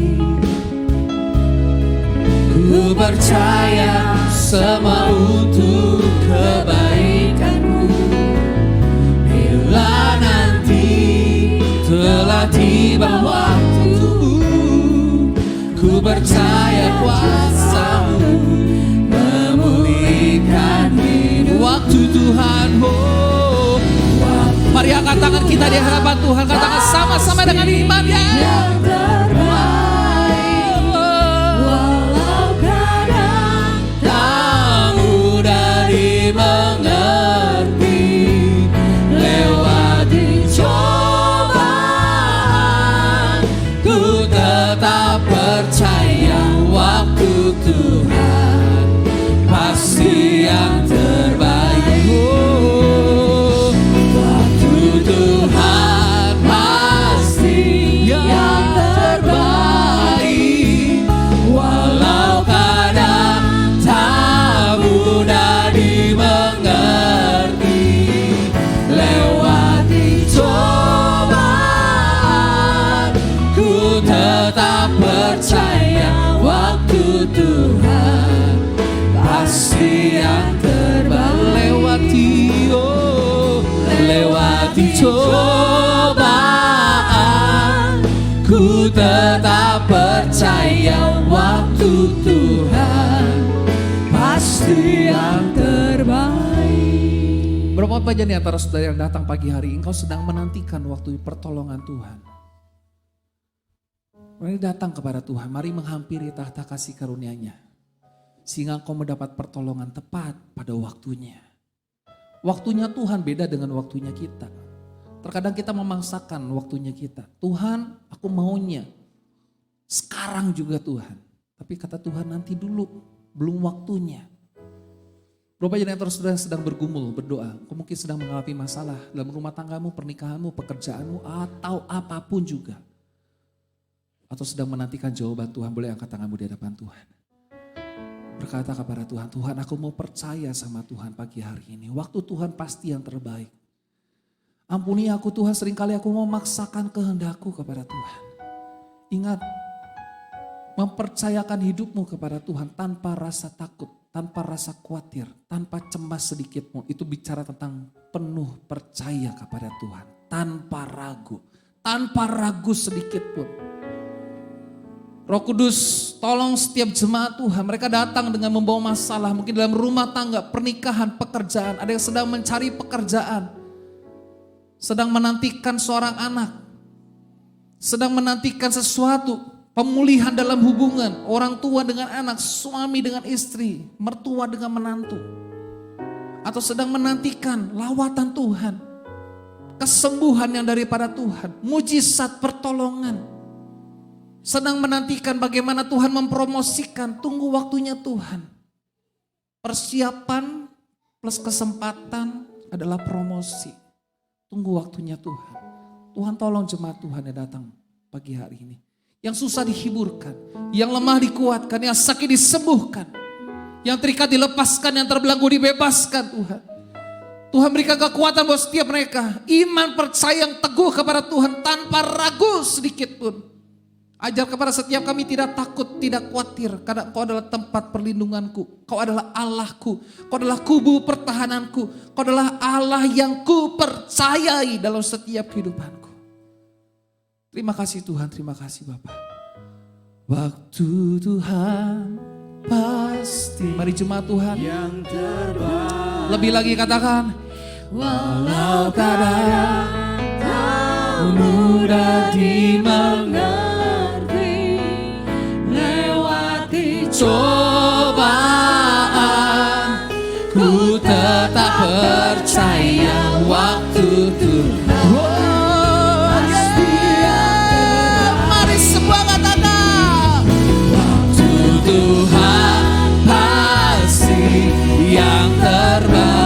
ku percaya semua untuk kebaikanmu. Bila nanti telah tiba waktu, ku percaya kuasa-Mu memulihkan hidup. Waktu Tuhan, oh. Mari angkat tangan kita di hadapan Tuhan, katakan sama-sama dengan iman ya. yang terbaik, walau kadang Tak mudah dimengerti. Lewati cobaan, ku tetap percaya waktu Tuhan pasti yang terbaik. Oh, waktu Tuhan pasti yang terbaik. Walau kadang tak mudah dimengerti. Lewati cobaan, ku tetap percaya waktu Tuhan pasti yang terbaik. Lewati cobaan, ku tetap percaya waktu Tuhan pasti yang terbaik. Berapa banyak di antara saudara yang datang pagi hari engkau sedang menantikan waktu pertolongan Tuhan? Mari datang kepada Tuhan, mari menghampiri tahta kasih karunia-Nya. Sehingga engkau mendapat pertolongan tepat pada waktunya. Waktunya Tuhan beda dengan waktunya kita. Terkadang kita memaksakan waktunya kita. Tuhan, aku maunya sekarang juga Tuhan. Tapi kata Tuhan nanti dulu, belum waktunya. Berapa jadi antara saudara yang sedang bergumul, berdoa. Kau mungkin sedang mengalami masalah dalam rumah tanggamu, pernikahanmu, pekerjaanmu, atau apapun juga. Atau sedang menantikan jawaban Tuhan, boleh angkat tanganmu di hadapan Tuhan. Berkata kepada Tuhan, Tuhan aku mau percaya sama Tuhan pagi hari ini. Waktu Tuhan pasti yang terbaik. Ampuni aku Tuhan, seringkali aku mau memaksakan kehendakku kepada Tuhan. Ingat, mempercayakan hidupmu kepada Tuhan tanpa rasa takut, tanpa rasa khawatir, tanpa cemas sedikitmu. Itu bicara tentang penuh percaya kepada Tuhan, tanpa ragu sedikit pun. Roh Kudus, tolong setiap jemaat Tuhan, mereka datang dengan membawa masalah, mungkin dalam rumah tangga, pernikahan, pekerjaan. Ada yang sedang mencari pekerjaan, sedang menantikan seorang anak, sedang menantikan sesuatu, pemulihan dalam hubungan, orang tua dengan anak, suami dengan istri, mertua dengan menantu. Atau sedang menantikan lawatan Tuhan, kesembuhan yang daripada Tuhan, mujizat pertolongan. Sedang menantikan bagaimana Tuhan mempromosikan, tunggu waktunya Tuhan. Persiapan plus kesempatan adalah promosi. Tunggu waktunya Tuhan. Tuhan tolong jemaat Tuhan yang datang pagi hari ini. Yang susah dihiburkan, yang lemah dikuatkan, yang sakit disembuhkan. Yang terikat dilepaskan, yang terbelenggu dibebaskan Tuhan. Tuhan berikan kekuatan buat setiap mereka. Iman percaya yang teguh kepada Tuhan tanpa ragu sedikit pun. Ajar kepada setiap kami tidak takut, tidak khawatir. Karena Kau adalah tempat perlindunganku. Kau adalah Allahku. Kau adalah kubu pertahananku. Kau adalah Allah yang ku percayai dalam setiap kehidupanku. Terima kasih Tuhan, terima kasih Bapak. Waktu Tuhan pasti. Mari jemaat Tuhan. Yang terbaik. Lebih lagi katakan. Walau kadang tak mudah dimengerti, lewati Cobaan, ku tetap percaya waktu Tuhan. Pasti mari semua katakan. Waktu Tuhan pasti yang terbaik.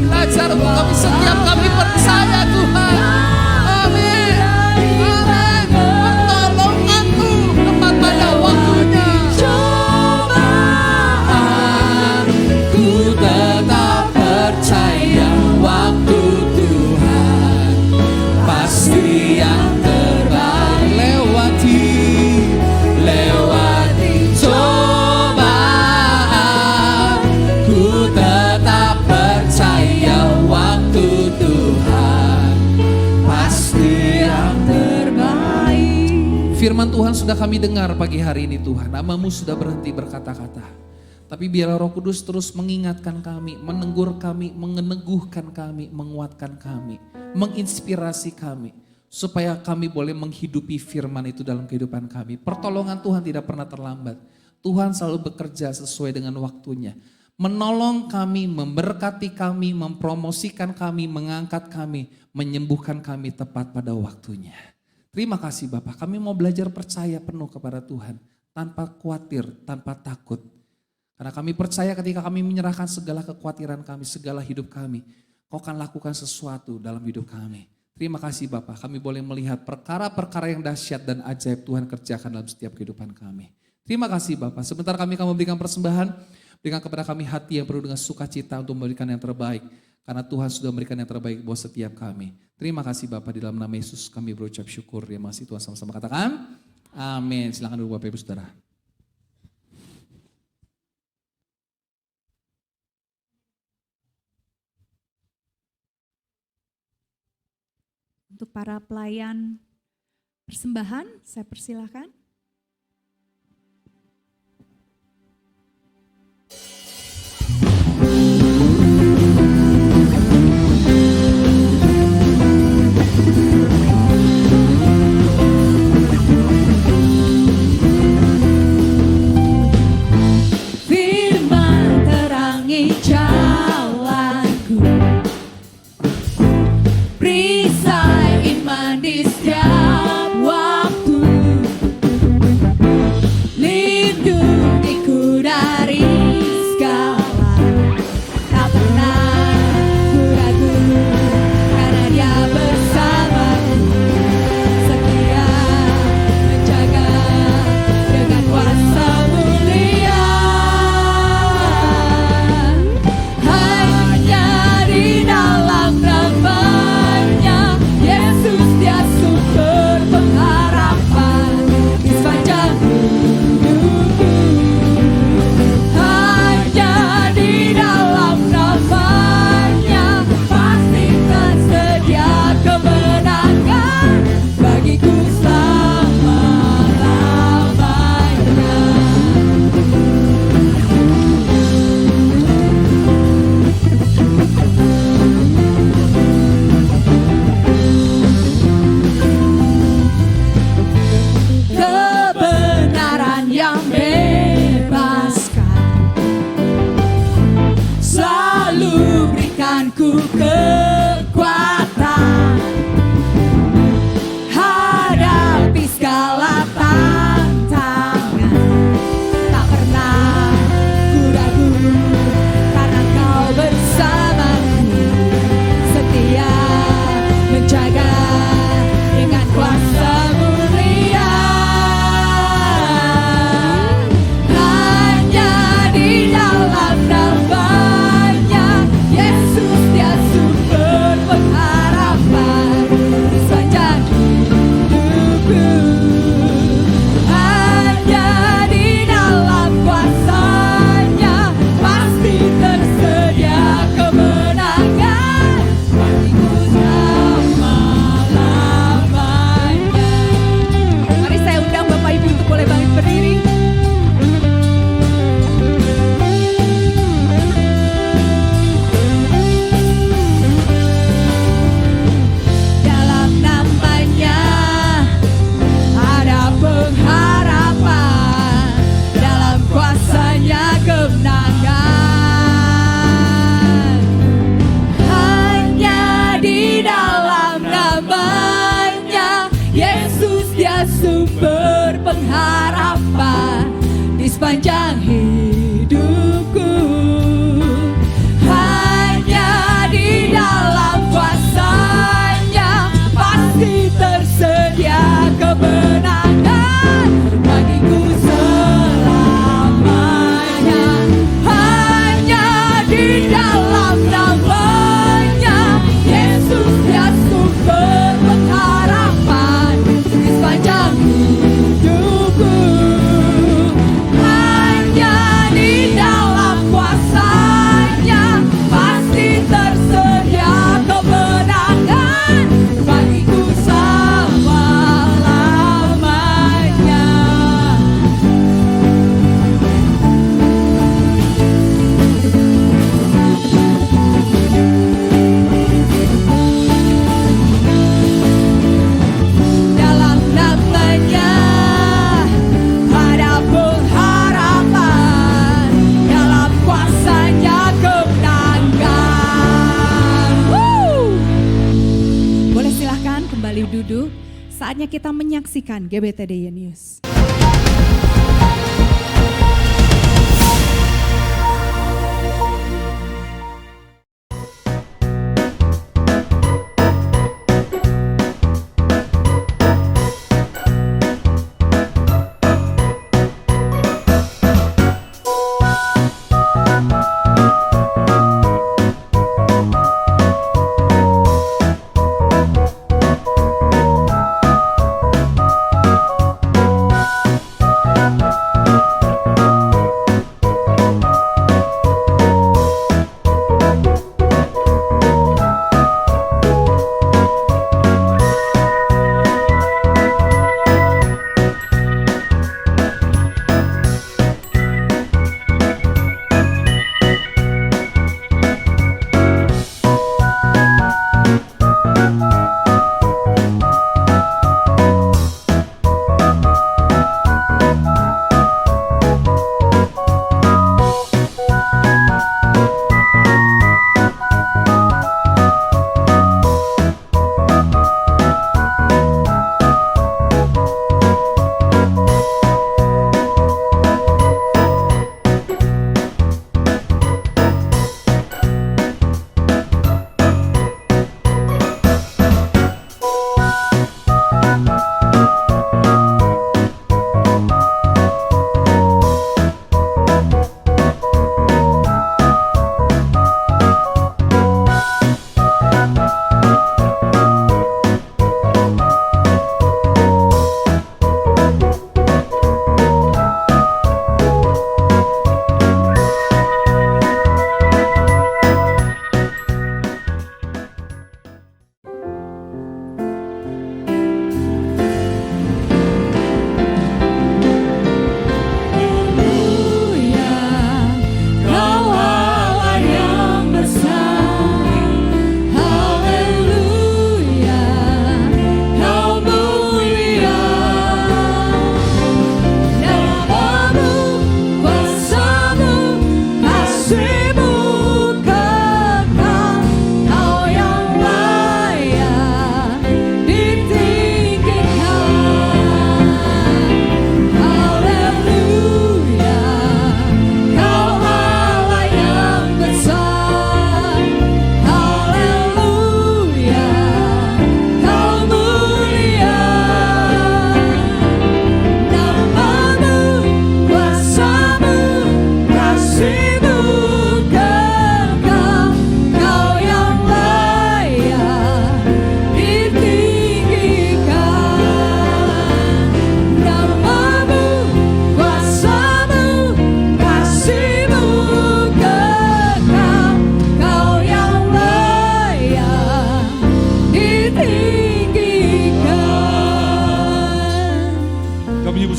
Belajar kami setiap kami percaya Tuhan. Amin. Amin. Pertolonganmu tepat pada waktunya. Cobaan, ku tetap percaya waktu Tuhan pasti yang terbaik. Lewati cobaan, ku tetap percaya waktu Tuhan pasti yang terbaik. Firman Tuhan sudah kami dengar pagi hari ini Tuhan. Namamu sudah berhenti berkata-kata. Tapi biarlah Roh Kudus terus mengingatkan kami, menegur kami, meneguhkan kami, menguatkan kami, menginspirasi kami. Supaya kami boleh menghidupi firman itu dalam kehidupan kami. Pertolongan Tuhan tidak pernah terlambat. Tuhan selalu bekerja sesuai dengan waktunya. Menolong kami, memberkati kami, mempromosikan kami, mengangkat kami, menyembuhkan kami tepat pada waktunya. Terima kasih Bapak, kami mau belajar percaya penuh kepada Tuhan. Tanpa khawatir, tanpa takut. Karena kami percaya ketika kami menyerahkan segala kekhawatiran kami, segala hidup kami. Kau akan lakukan sesuatu dalam hidup kami. Terima kasih Bapak, kami boleh melihat perkara-perkara yang dahsyat dan ajaib Tuhan kerjakan dalam setiap kehidupan kami. Terima kasih Bapak, sebentar kami akan memberikan persembahan. Berikan kepada kami hati yang penuh dengan sukacita untuk memberikan yang terbaik. Karena Tuhan sudah memberikan yang terbaik buat setiap kami. Terima kasih Bapak, di dalam nama Yesus kami berucap syukur. Terima kasih Tuhan, sama-sama katakan. Amin. Silakan dulu Bapak Ibu Saudara. Untuk para pelayan persembahan, saya persilahkan. firman terangi jalanku, perisai iman di setiap waktu. pengharapan di sepanjang hidupku. Hanya di dalam kuasa-Nya pasti tersedia kemenangan bagiku selamanya. Hanya di dalam nama-Nya Yesus ya sumber pengharapan di sepanjang hidupku. Hanya di dalam kuasa-Nya pasti tersedia kemenangan bagiku selama-lamanya. Dalam nama-Nya ada pengharapan, dalam kuasa-Nya kemenangan. Boleh silahkan kembali duduk. Saatnya kita menyaksikan GBTDY News.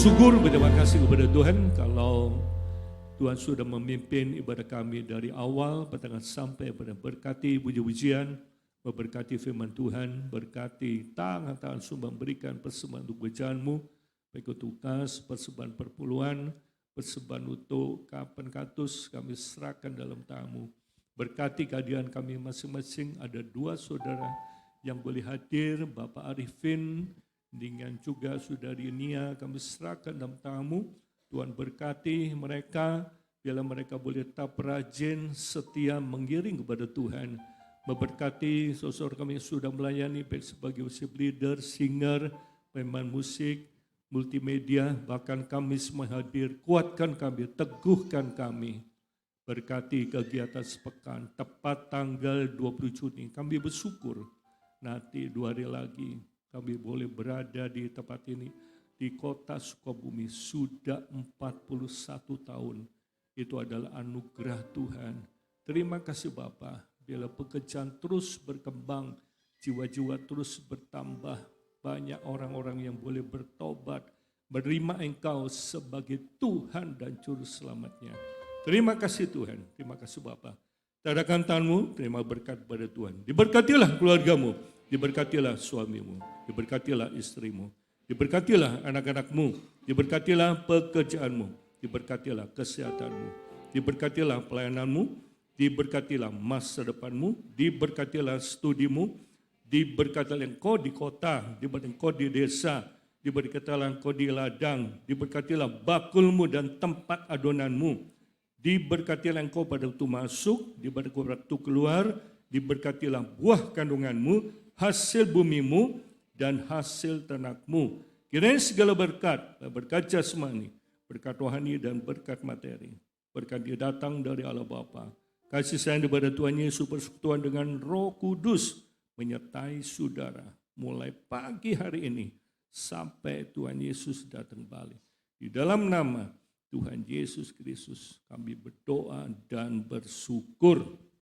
bersyukur, berterima kasih kepada Tuhan kalau Tuhan sudah memimpin ibadah kami dari awal pertengahan sampai pada berkati puji-pujian, memberkati firman Tuhan, berkati tangan-tangan sumbang berikan persembahan untuk kerajaan-Mu, baik untuk kas, persembahan perpuluhan, persembahan untuk kapan katus kami serahkan dalam tangan-Mu. Berkati kehadiran kami masing-masing, ada 2 saudara yang boleh hadir, Bapak Arifin Dengan juga Saudari Nia kami serahkan dalam tangan-Mu. Tuhan berkati mereka, biarlah mereka boleh tetap rajin, setia mengiring kepada Tuhan. Memberkati saudara kami yang sudah melayani baik sebagai worship leader, singer, pemain musik, multimedia, bahkan kami semua hadir. Kuatkan kami, teguhkan kami. Berkati kegiatan sepekan, tepat tanggal 20 Juni. Kami bersyukur nanti 2 hari lagi kami boleh berada di tempat ini. Di kota Sukabumi sudah 41 tahun. Itu adalah anugerah Tuhan. Terima kasih Bapa. Bila pekerjaan terus berkembang, jiwa-jiwa terus bertambah, banyak orang-orang yang boleh bertobat, menerima Engkau sebagai Tuhan dan Juru Selamatnya. Terima kasih Tuhan, terima kasih Bapa. Tadakan tangan-Mu, terima berkat pada Tuhan. Diberkatilah keluarga-Mu, diberkatilah suamimu, diberkatilah istrimu, diberkatilah anak-anak-Mu, diberkatilah pekerjaan-Mu, diberkatilah kesehatan-Mu, diberkatilah pelayanan-Mu, diberkatilah masa depan-Mu, diberkatilah studi-Mu, diberkatilah Engkau di kota, diberkatilah Engkau di desa, diberkatilah Engkau di ladang, diberkatilah bakul-Mu dan tempat adonan-Mu, diberkatilah Engkau pada waktu masuk, diberkatilah pada waktu keluar, diberkatilah buah kandungan-Mu, hasil bumi-Mu, dan hasil ternak-Mu. Kiranya segala berkat jasmani, berkat rohani dan berkat materi, berkat dia datang dari Allah Bapa. Kasih sayang daripada Tuhan Yesus, persekutuan dengan Roh Kudus menyertai saudara mulai pagi hari ini sampai Tuhan Yesus datang balik. Di dalam nama Tuhan Yesus Kristus kami berdoa dan bersyukur.